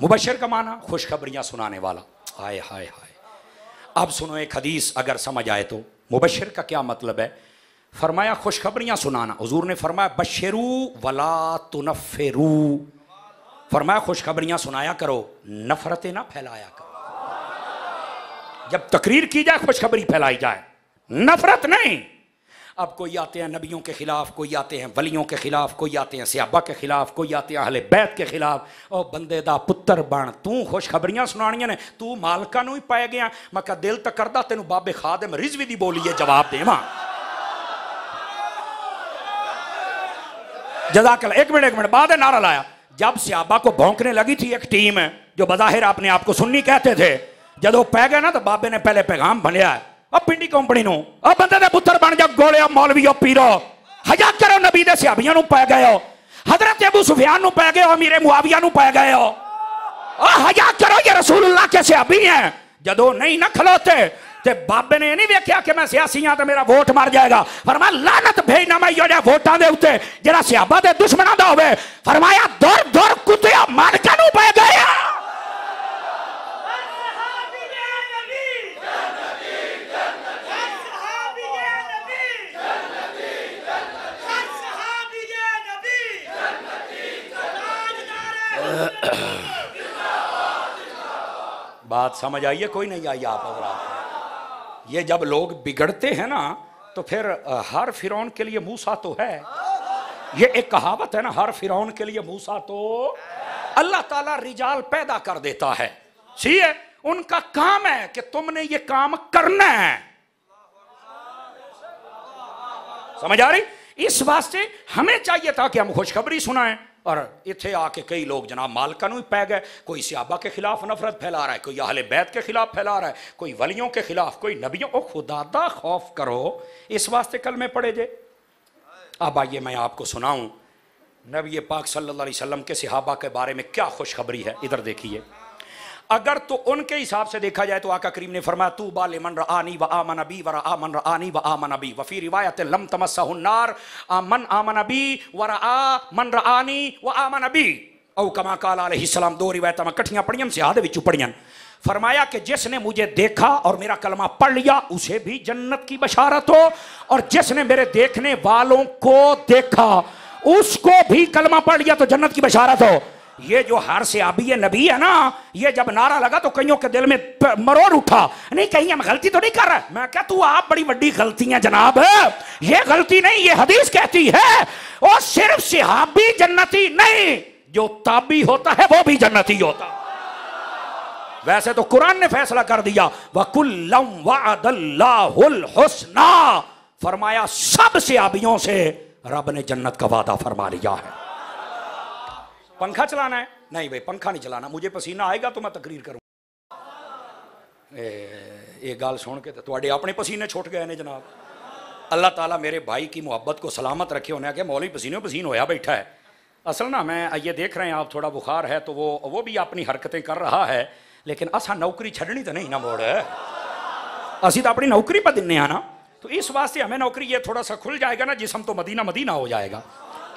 मुबश्शिर का माना खुशखबरियां सुनाने वाला। हाय हाय हाय। अब सुनो एक हदीस, अगर समझ आए तो मुबश्शिर का क्या मतलब है। फरमाया खुशखबरियां सुनाना। हुजूर ने फरमाया बश्शिरू वला तुनफ्फिरू, फरमाया खुशखबरियां सुनाया करो, नफरतें ना फैलाया करो। जब तकरीर की जाए खुशखबरी फैलाई जाए, नफरत नहीं। अब कोई आते हैं नबियों के खिलाफ, कोई आते हैं वलियों के खिलाफ, कोई आते हैं सहाबा के खिलाफ, कोई आते हैं अहले बैत के खिलाफ। ओ बंदे दा पुत्र बन, तू खुशखबरियां सुनानियां ने, तू मालका नूं ही पाए गया। मैं कहा दिल तक करदा तेनू बाबे खादिम रिजवी दी बोली है जवाब देवां। जज़ाकल्लाह। एक मिनट बाद नारा लाया। जब सहाबा को भौंकने लगी थी एक टीम जो बज़ाहिर अपने आप को सुन्नी कहते थे, जदों पै गए ना तो बाबे ने पहले पैगाम भलिया, अब पिंडी कंपनी नूं, अब बंदे दे पुत्र बन जा, गोले मौलवी पीरो, हया करो नबी दे सहाबियां नूं पै गए हो, हजरत अबू सुफियान नूं पै गए हो, अमीर मुआविया नूं पै गए हो, हया करो ये रसूलुल्लाह के सहाबी हैं। जदों नहीं ना खलोते ते बाबे ने नहीं वेख्या कि मैं सियासी हां तो मेरा वोट मर जाएगा। फरमाया लानत भेजना मैं योड़े वोटां दे उत्ते जेड़ा सहाबा दे दुश्मनां दा होवे। फरमाया दूर दूर कुत्तिया मालका नूं पै गए। बात समझ आई है? कोई नहीं आई आप हज़रात? ये जब लोग बिगड़ते हैं ना तो फिर हर फिरौन के लिए मूसा तो है। ये एक कहावत है ना, हर फिरौन के लिए मूसा तो। अल्लाह ताला रिजाल पैदा कर देता है, ठीक है, उनका काम है कि तुमने ये काम करना है। समझ आ रही? इस वास्ते हमें चाहिए था कि हम खुशखबरी सुनाएं, और इत्थे आके कई लोग जनाब मालका नूं पै गए। कोई सहाबा के खिलाफ नफरत फैला रहा है, कोई अहले बैत के खिलाफ फैला रहा है, कोई वलियों के खिलाफ, कोई नबियों। ओ खुदा दा खौफ करो, इस वास्ते कल में पढ़े जे। अब आइए मैं आपको सुनाऊं नबी पाक सल्लल्लाहु अलैहि वसल्लम के सहाबा के बारे में क्या खुशखबरी है। इधर देखिए, अगर तो उनके हिसाब से देखा जाए तो आका करीम ने फरमाया तू बाले मन रआनी व आमन बी व रआ मन रआनी व आमन बी, वफी रिवायत लम तमस्सहु नार मन आमन बी व रआ मन रआनी व आमन बी, औ कमा काल अलैहि सलाम। दो रिवायत में इकट्ठियां पढ़ियां, सियाद विच पढ़ियां। फरमाया कि जिसने मुझे देखा और मेरा कलमा पढ़ लिया उसे भी जन्नत की बशारत हो, और जिसने मेरे देखने वालों को देखा उसको भी कलमा पढ़ लिया तो जन्नत की बशारत हो। ये जो हर सहाबी नबी है ना, ये जब नारा लगा तो कईयों के दिल में मरोड़ उठा, नहीं कहीं हम गलती तो नहीं कर रहे। मैं क्या तू आप बड़ी बड़ी गलती है जनाब, ये गलती नहीं, ये हदीस कहती है। और सिर्फ सहाबी जन्नती नहीं, जो ताबी होता है वो भी जन्नती होता। वैसे तो कुरान ने फैसला कर दिया वकुल्लम वअदल्लाहुल हुस्ना, फरमाया सब सहाबियों से रब ने जन्नत का वादा फरमा लिया है। पंखा चलाना है? नहीं भाई पंखा नहीं चलाना, मुझे पसीना आएगा तो मैं तकरीर करूँ। ये गाल सुन के तो अपने पसीने छुट गए ने जनाब। अल्लाह ताला मेरे भाई की मोहब्बत को सलामत रखे। उन्हें क्या मौलवी पसीनों पसीन होया बैठा है। असल ना मैं ये देख रहे हैं आप थोड़ा बुखार है तो वो भी अपनी हरकतें कर रहा है, लेकिन असा नौकरी छड़नी तो नहीं ना मोड़, असी तो अपनी नौकरी पर दिन्ने ना, तो इस वास्ते हमें नौकरी ये थोड़ा सा खुल जाएगा ना, जिसम तो मदीना मदीना हो जाएगा।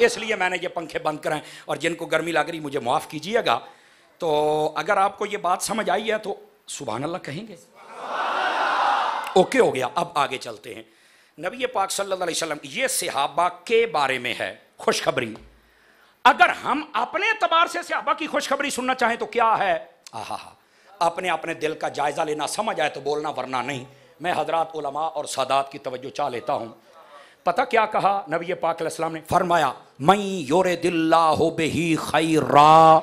इसलिए मैंने ये पंखे बंद कराएं। और जिनको गर्मी लग रही मुझे माफ़ कीजिएगा। तो अगर आपको ये बात समझ आई है तो सुभान अल्लाह कहेंगे। ओके हो गया। अब आगे चलते हैं। नबी पाक सल्लल्लाहु अलैहि वसल्लम, ये सहाबा के बारे में है खुशखबरी। अगर हम अपने एतबार से सहाबा की खुशखबरी सुनना चाहें तो क्या है, आहा, अपने अपने दिल का जायजा लेना, समझ आए तो बोलना वरना नहीं। मैं हजरात उलमा और सादात की तवज्जो चाह लेता हूं। पता क्या कहा नबी पाक अलैहिस्सलाम ने? फरमाया मई योरे दिल्लाहु बिही खैरा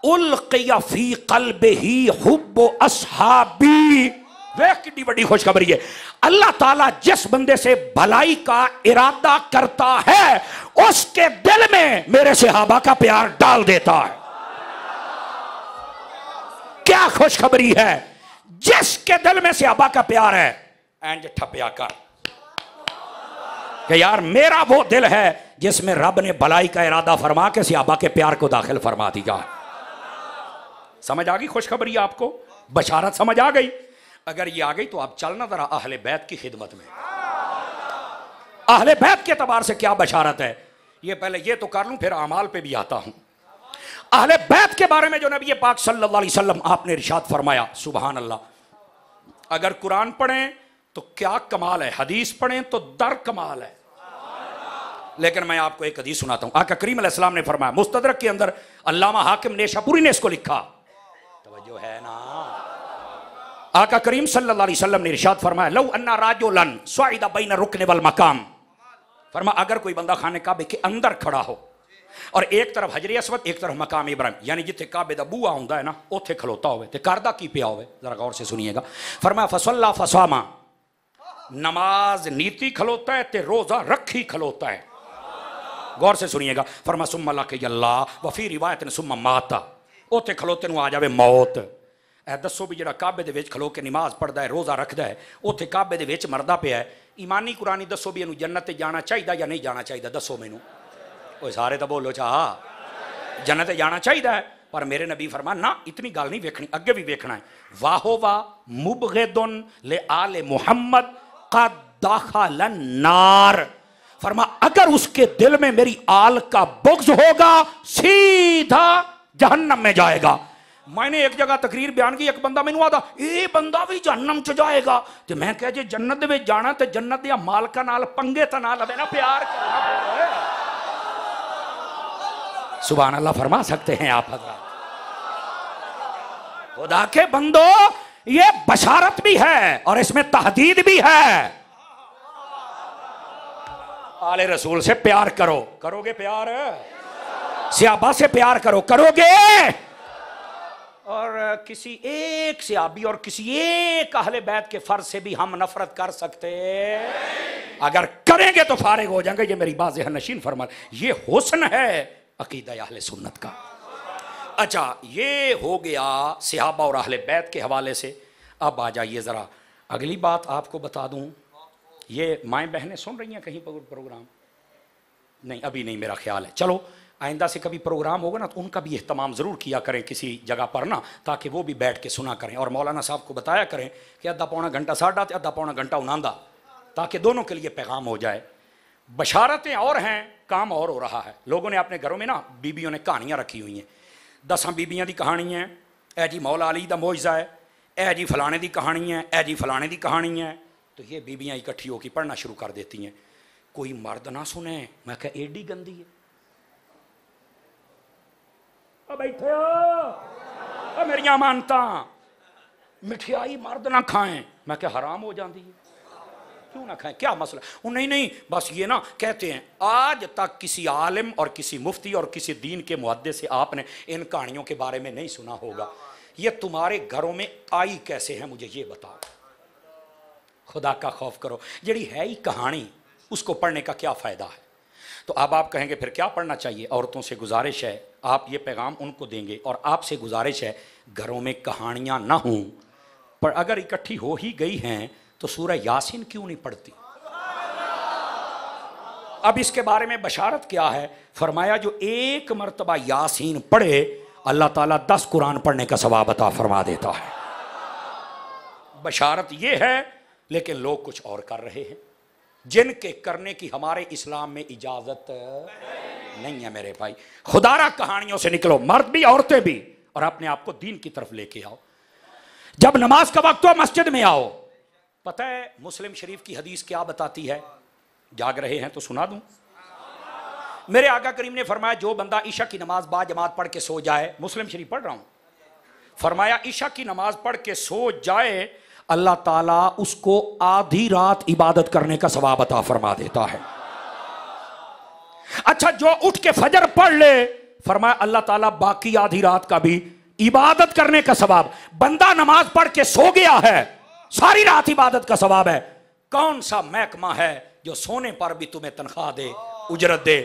उल्किया फी क़ल्बिही हुब्बु अस्हाबी। वह कितनी बड़ी खुशखबरी है। अल्लाह ताला जिस बंदे से भलाई का इरादा करता है उसके दिल में मेरे सहाबा का प्यार डाल देता है। क्या खुशखबरी है, जिसके दिल में सहाबा का प्यार है एंज ठपिया कर कि यार मेरा वो दिल है जिसमें रब ने भलाई का इरादा फरमा के सहाबा के प्यार को दाखिल फरमा दिया। समझ आ गई खुशखबरी आपको, बशारत समझ आ गई? अगर ये आ गई तो आप चलना जरा अहले बैत की खिदमत में। अहले बैत के एतबार से क्या बशारत है, ये पहले ये तो कर लूं फिर अमाल पे भी आता हूं। अहले बैत के बारे में जो नबी पाक सल्लल्लाहु अलैहि वसल्लम आपने इरशाद फरमाया, सुभान अल्लाह, अगर कुरान पढ़ें तो क्या कमाल है, हदीस पढ़ें तो दर कमाल है। लेकिन मैं आपको एक हदीस सुनाता हूं। आका करीम अलैहिस्सलाम ने फरमाया, मुस्तदरक के अंदर अल्लामा हाकिम नेशापुरी ने इसको लिखा, तवज्जो है ना। आका करीम सल्लल्लाहु अलैहि वसल्लम ने इरशाद फरमाया, लौ अन्ना राजुलन स्वाइदा बैन रुकन वल मकाम, फरमा अगर कोई बंदा खाने काबे के अंदर खड़ा हो और एक तरफ हजरे अस्वद एक तरफ मकाम इब्राहिम, यानी जिथे काबे दा बूआ हुंदा है ना उत्थे खलोता होवे ते करदा की पिया होवे, जरा गौर से सुनिएगा। फरमाया फसल्ला फसामा, नमाज नीति खलोता है ते रोजा रखी खलोता है। गौर से सुनिएगा। फरमा सुम्मा लके अल्लाह वफी रिवायत ने सुम्मा माता, उत्थे खलोते नु आ जावे मौत। ए दसो भी जेड़ा काबे दे विच खलो के नमाज पढ़दा है रोजा रखदा है उत्थे काबे दे विच मरदा पिया है, ईमानी कुरानी दसो भी इनू जन्नत जाना चाहिए या नहीं जाना चाहिए? दसो मैनू, ओए सारे तो बोलो चाह, जन्नत जाना चाहिए है। पर मेरे नबी फरमा ना, इतनी गल नहीं वेखनी, अगे भी वेखना है। वाहो वाह मुबग़िदुन ले आले मुहम्मद कद दखलन नार, फरमा अगर उसके दिल में मेरी आल का बुग़्ज़ होगा सीधा जहन्नम में जाएगा। मैंने एक जगह तकरीर बयान की, एक बंदा मैनू आता ये बंदा भी जहन्नम च जाएगा, तो मैं कहा जे जन्नत में जाना तो जन्नत दे मालका नाल पंगे तो ना लवे ना, प्यार करना। सुभान अल्लाह फरमा सकते हैं आप हज़रात? खुदा के बंदो, ये बशारत भी है और इसमें तहदीद भी है। आले रसूल से प्यार करो, करोगे प्यार? सहाबा से प्यार करो, करोगे? और किसी एक सहाबी और किसी एक अहले बैत के फर्ज से भी हम नफरत कर सकते? अगर करेंगे तो फारिग हो जाएंगे। ये मेरी बात ज़हन नशीन फरमा, ये हुस्न है अकीदा अहले सुन्नत का। अच्छा, ये हो गया सहाबा और अहले बैत के हवाले से। अब आ जाइए ज़रा अगली बात आपको बता दूं। ये माएँ बहनें सुन रही हैं कहीं प्रोग्राम? नहीं, अभी नहीं मेरा ख्याल है। चलो आइंदा से कभी प्रोग्राम होगा ना तो उनका भी एहतमाम ज़रूर किया करें किसी जगह पर ना, ताकि वो भी बैठ के सुना करें और मौलाना साहब को बताया करें कि अद्धा पौना घंटा साढ़ा आधा पौना घंटा उनांदा, ताकि दोनों के लिए पैगाम हो जाए। बशारतें और हैं, काम और हो रहा है। लोगों ने अपने घरों में ना बीबियों ने कहानियाँ रखी हुई हैं, 10 बीबियाँ की कहानी है, ए जी मौला अली दा मोइज़ा है, ए जी फलाने की कहानी है, ए जी फलाने की कहानी है। तो ये बीबियाँ इकट्ठी होकर पढ़ना शुरू कर देती हैं। कोई मर्द ना सुने, मैं क्या एडी गंदी है। बैठे हो मेरिया मानता, मिठाई मर्द ना खाएं, मैं क्या हराम हो जाती है? क्यों ना खाएं, क्या मसला? नहीं नहीं, बस ये ना कहते हैं आज तक किसी आलिम और किसी मुफ्ती और किसी दीन के मुहद्दिस से आपने इन कहानियों के बारे में नहीं सुना होगा। ये तुम्हारे घरों में आई कैसे है, मुझे ये बताओ। खुदा का खौफ करो, जड़ी है ही कहानी उसको पढ़ने का क्या फ़ायदा है? तो अब आप कहेंगे फिर क्या पढ़ना चाहिए? औरतों से गुजारिश है, आप ये पैगाम उनको देंगे और आपसे गुजारिश है घरों में कहानियाँ ना हों, पर अगर इकट्ठी हो ही गई हैं तो सूरह यासीन क्यों नहीं पढ़ती? अब इसके बारे में बशारत क्या है? फरमाया जो एक मर्तबा यासीन पढ़े अल्लाह ताला 10 कुरान पढ़ने का सवाब अता फरमा देता है। बशारत ये है, लेकिन लोग कुछ और कर रहे हैं जिनके करने की हमारे इस्लाम में इजाजत नहीं है। मेरे भाई, खुदारा कहानियों से निकलो, मर्द भी औरतें भी, और अपने आप को दीन की तरफ लेके आओ। जब नमाज का वक्त हो मस्जिद में आओ। पता है मुस्लिम शरीफ की हदीस क्या बताती है? जाग रहे हैं तो सुना दूं। मेरे आका करीम ने फरमाया जो बंदा ईशा की नमाज बाजमात पढ़ के सो जाए, मुस्लिम शरीफ पढ़ रहा हूं, फरमाया ईशा की नमाज पढ़ के सो जाए अल्लाह ताला उसको आधी रात इबादत करने का सवाब अता फरमा देता है। अच्छा, जो उठ के फजर पढ़ ले, फरमाया अल्लाह ताला बाकी आधी रात का भी इबादत करने का सवाब। बंदा नमाज पढ़ के सो गया है, सारी रात इबादत का सवाब है। कौन सा महकमा है जो सोने पर भी तुम्हें तनख्वाह दे, उजरत दे?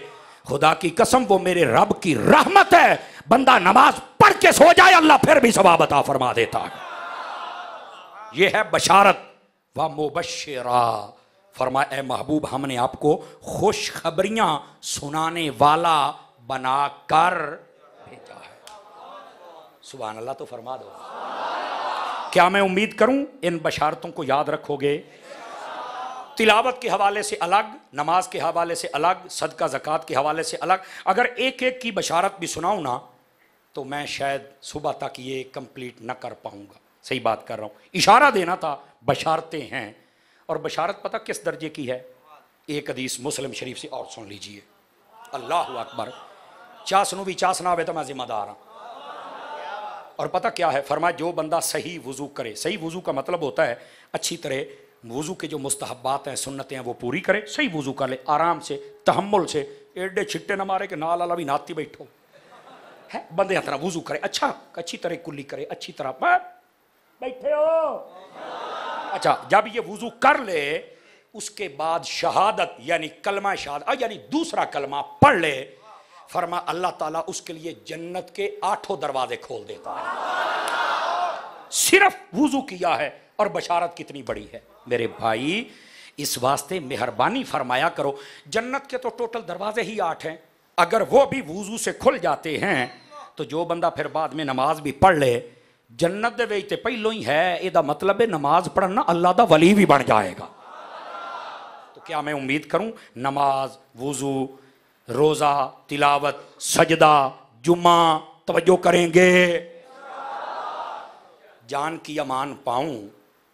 खुदा की कसम वो मेरे रब की रहमत है। बंदा नमाज पढ़ पढ़ के सो जाए अल्लाह फिर भी सवाब अता फरमा देता है। यह है बशारत व मुबश्शिरा। फरमाया ए महबूब हमने आपको खुशखबरियां सुनाने वाला बनाकर भेजा है। सुभान अल्लाह तो फरमा दो। क्या मैं उम्मीद करूं इन बशारतों को याद रखोगे। तिलावत के हवाले से अलग, नमाज के हवाले से अलग, सदका ज़कात के हवाले से अलग, अगर एक एक की बशारत भी सुनाऊं ना तो मैं शायद सुबह तक ये कंप्लीट न कर पाऊंगा। सही बात कर रहा हूं। इशारा देना था, बशारतें हैं। और बशारत पता किस दर्जे की है। एक हदीस मुस्लिम शरीफ से और सुन लीजिए। अल्लाह अकबर। चासनू भी चास ना आवे तो मैं जिम्मेदार हूं। और पता क्या है, फरमाया जो बंदा सही वुजू करे। सही वुजू का मतलब होता है अच्छी तरह वुजू के जो मुस्तहब्बात हैं, सुन्नतें हैं, वो पूरी करे। सही वुजू कर ले, आराम से, तहम्मुल से, एडे छिट्टे न मारे कि नाल अला भी नाती बैठो है। बंदे तरह वुजू करे, अच्छा अच्छी तरह कुल्ली करे, अच्छी तरह बैठे हो। अच्छा, जब ये वुजू कर ले उसके बाद शहादत यानी कलमा शहादत यानी दूसरा कलमा पढ़ ले, फरमा अल्लाह ताला उसके लिए जन्नत के 8 दरवाजे खोल देता है। सिर्फ वुजू किया है। और बशारत कितनी बड़ी है मेरे भाई। इस वास्ते मेहरबानी फरमाया करो। जन्नत के तो टोटल दरवाजे ही 8 हैं। अगर वो भी वुजू से खुल जाते हैं तो जो बंदा फिर बाद में नमाज भी पढ़ ले जन्नत दे विच ते पहलों ही है। एदा मतलब है नमाज पढ़ना अल्लाह दा वली भी बन जाएगा। तो क्या मैं उम्मीद करूं नमाज, वुजू, रोजा, तिलावत, सजदा, जुम्मा तवज्जो करेंगे। जान की अमान पाऊं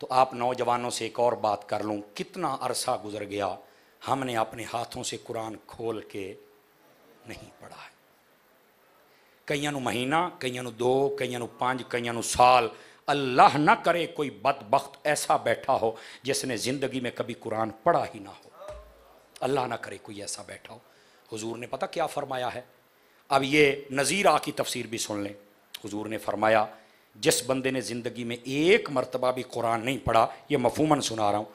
तो आप नौजवानों से एक और बात कर लूं। कितना अरसा गुजर गया हमने अपने हाथों से कुरान खोल के नहीं पढ़ा है। कईयां नू महीना, कईयां नू 2, कईयां नू 5, कईयां नू साल। अल्लाह ना करे कोई बदबख्त ऐसा बैठा हो जिसने जिंदगी में कभी कुरान पढ़ा ही ना हो। अल्लाह ना करे कोई ऐसा बैठा हो। हुजूर ने पता क्या फरमाया है। अब ये नज़ीरा की तफसीर भी सुन लें। हुजूर ने फरमाया जिस बंदे ने ज़िंदगी में एक मरतबा भी कुरान नहीं पढ़ा, ये मफहूमन सुना रहा हूँ,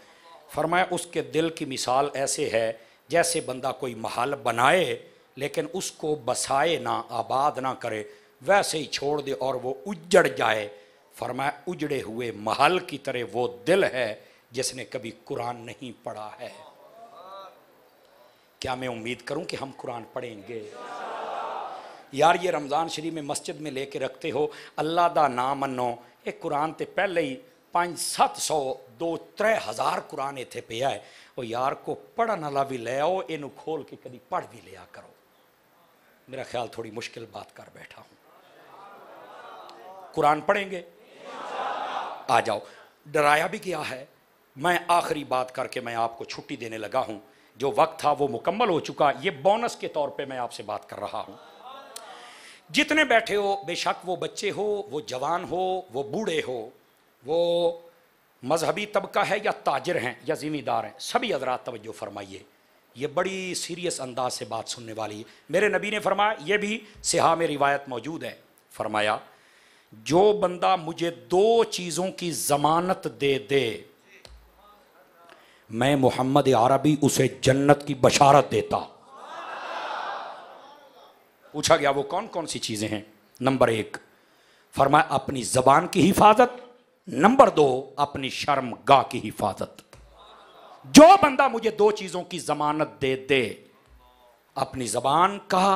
फरमाया उसके दिल की मिसाल ऐसे है जैसे बंदा कोई महल बनाए लेकिन उसको बसाए ना, आबाद ना करे, वैसे ही छोड़ दे और वो उजड़ जाए। फरमाया उजड़े हुए महल की तरह वो दिल है जिसने कभी कुरान नहीं पढ़ा है। क्या मैं उम्मीद करूं कि हम कुरान पढ़ेंगे। यार ये रमज़ान शरीफ में मस्जिद में लेके रखते हो अल्लाह दा नाम मनो। एक कुरान ते पहले ही 500-700 2-3 हज़ार कुरान इत्थे पिया है। वो यार को पढ़न वाला भी ले आओ, इनू खोल के कभी पढ़ भी लिया करो। मेरा ख्याल थोड़ी मुश्किल बात कर बैठा हूं। कुरान पढ़ेंगे, आ जाओ। डराया भी गया है। मैं आखिरी बात करके मैं आपको छुट्टी देने लगा हूं। जो वक्त था वो मुकम्मल हो चुका। ये बोनस के तौर पे मैं आपसे बात कर रहा हूं। जितने बैठे हो, बेशक वो बच्चे हो, वो जवान हो, वो बूढ़े हो, वो मजहबी तबका है या ताजिर हैं या ज़िम्मेदार हैं, सभी हज़रात तवज्जो फरमाइए। ये बड़ी सीरियस अंदाज से बात सुनने वाली है। मेरे नबी ने फरमाया, ये भी सिहा में रिवायत मौजूद है, फरमाया जो बंदा मुझे 2 चीज़ों की ज़मानत दे दे मैं मोहम्मद अरबी उसे जन्नत की बशारत देता। पूछा गया वो कौन कौन सी चीज़ें हैं। नंबर 1 फरमाया अपनी ज़बान की हिफाजत, नंबर 2 अपनी शर्मगाह की हिफाजत। जो बंदा मुझे 2 चीज़ों की ज़मानत दे दे, अपनी ज़बान का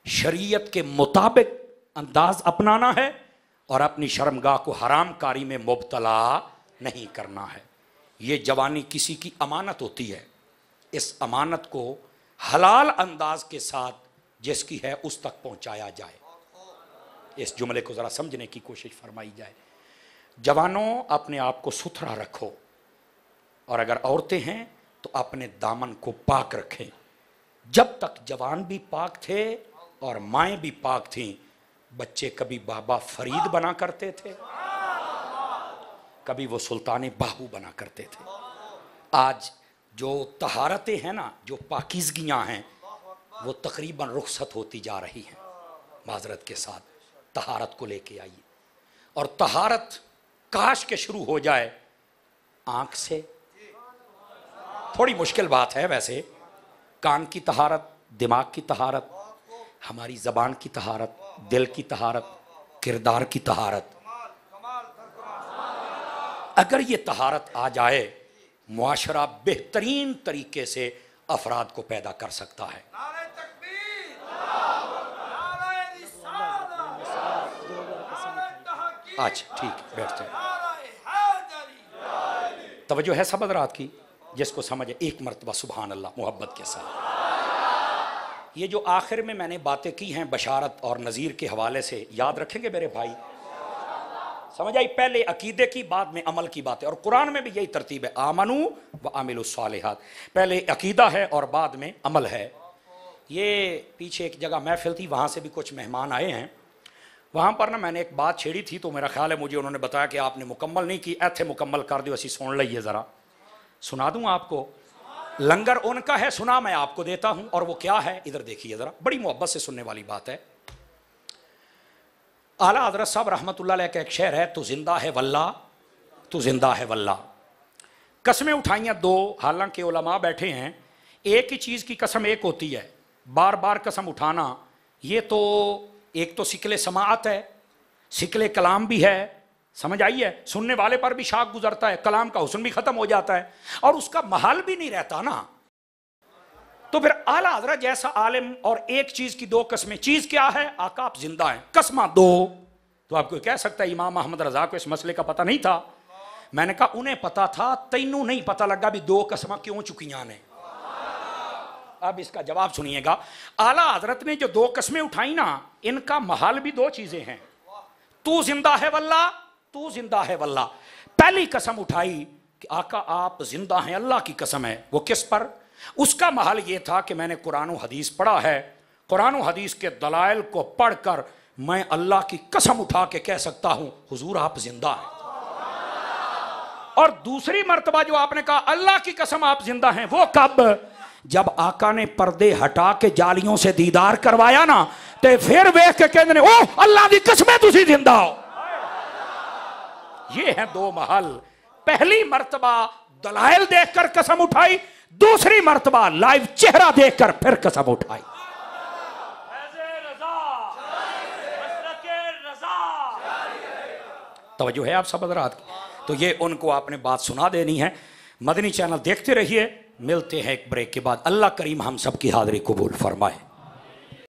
शरीयत के मुताबिक अंदाज अपनाना है और अपनी शर्मगाह को हराम कारी में मुब्तला नहीं करना है। ये जवानी किसी की अमानत होती है। इस अमानत को हलाल अंदाज के साथ जिसकी है उस तक पहुंचाया जाए। इस जुमले को ज़रा समझने की कोशिश फरमाई जाए। जवानों अपने आप को सुथरा रखो और अगर औरतें हैं तो अपने दामन को पाक रखें। जब तक जवान भी पाक थे और माएँ भी पाक थीं, बच्चे कभी बाबा फरीद बना करते थे, कभी वो सुल्तान बाहू बना करते थे। आज जो तहारतें हैं ना, जो पाकीज़गियाँ हैं, वो तकरीबन रुखसत होती जा रही हैं। माजरत के साथ तहारत को लेके आइए। और तहारत काश के शुरू हो जाए आँख से। थोड़ी मुश्किल बात है वैसे। कान की तहारत, दिमाग की तहारत, हमारी ज़बान की तहारत, दिल की तहारत, किरदार की तहारत। अगर ये तहारत आ जाए, मुआशरा बेहतरीन तरीके से अफराद को पैदा कर सकता है। अच्छा ठीक, बैठते हैं। तवज्जो है सब हज़रात की, जिसको समझे एक मरतबा सुभान अल्लाह मोहब्बत के साथ। ये जो आखिर में मैंने बातें की हैं बशारत और नज़ीर के हवाले से, याद रखेंगे मेरे भाई, समझ आई? पहले अकीदे की, बाद में अमल की बातें। और कुरान में भी यही तरतीब है, आमनू व आमिलुस सालिहात, पहले अकीदा है और बाद में अमल है। ये पीछे एक जगह महफिल थी, वहाँ से भी कुछ मेहमान आए हैं। वहाँ पर ना मैंने एक बात छेड़ी थी, तो मेरा ख्याल है मुझे उन्होंने बताया कि आपने मुकम्मल नहीं की, ऐथे मुकम्मल कर दो, असी सुन लीजिए ज़रा, सुना दूँ आपको। लंगर उनका है, सुना मैं आपको देता हूँ। और वो क्या है, इधर देखिए ज़रा, बड़ी मोहब्बत से सुनने वाली बात है। आला हज़रत साहब रहमतुल्लाह अलैह का एक शेर है, तू जिंदा है वल्ला, तू जिंदा है वल्ला। कसमें उठाइयाँ दो, हालांकि उलमा बैठे हैं, एक ही चीज़ की कसम एक होती है, बार बार कसम उठाना, ये तो एक तो सिकले समाअत है, सिकले कलाम भी है, समझ आई है? सुनने वाले पर भी शाख गुजरता है, कलाम का हुस्न भी खत्म हो जाता है और उसका महल भी नहीं रहता ना। तो फिर आला हज़रत जैसा आलिम और एक चीज की दो कस्में, चीज क्या है? आका आप जिंदा हैं, कसमा दो। तो आपको कह सकता है इमाम अहमद रजा को इस मसले का पता नहीं था। मैंने कहा उन्हें पता था, तैनू नहीं पता लगा भी दो कसमा क्यों चुकियां ने। अब इसका जवाब सुनिएगा। आला हजरत ने जो दो कस्में उठाई ना, इनका महल भी दो चीजें हैं, तू जिंदा है वल्ला, तू जिंदा है वल्ला। पहली कसम उठाई कि आका आप जिंदा हैं, अल्लाह की कसम है। वो किस पर? उसका महल ये था कि मैंने कुरान और हदीस पढ़ा है, कुरान और हदीस के दलाइल को पढ़कर मैं अल्लाह की कसम उठा के कह सकता हूं हुजूर आप जिंदा हैं। और दूसरी मर्तबा जो आपने कहा अल्लाह की कसम आप जिंदा हैं, वो कब? जब आका ने पर्दे हटा के जालियों से दीदार करवाया ना, ते फिर वेख के कहते ओ अल्लाह की कसम तुसी जिंदा हो। ये है दो महल। पहली मर्तबा दलाइल देखकर कसम उठाई, दूसरी मर्तबा लाइव चेहरा देखकर फिर कसम उठाई। तवज्जो है आप सब हज़रात की? तो ये उनको आपने बात सुना देनी है। मदनी चैनल देखते रहिए, मिलते हैं एक ब्रेक के बाद। अल्लाह करीम हम सब की हाज़िरी कबूल फरमाए।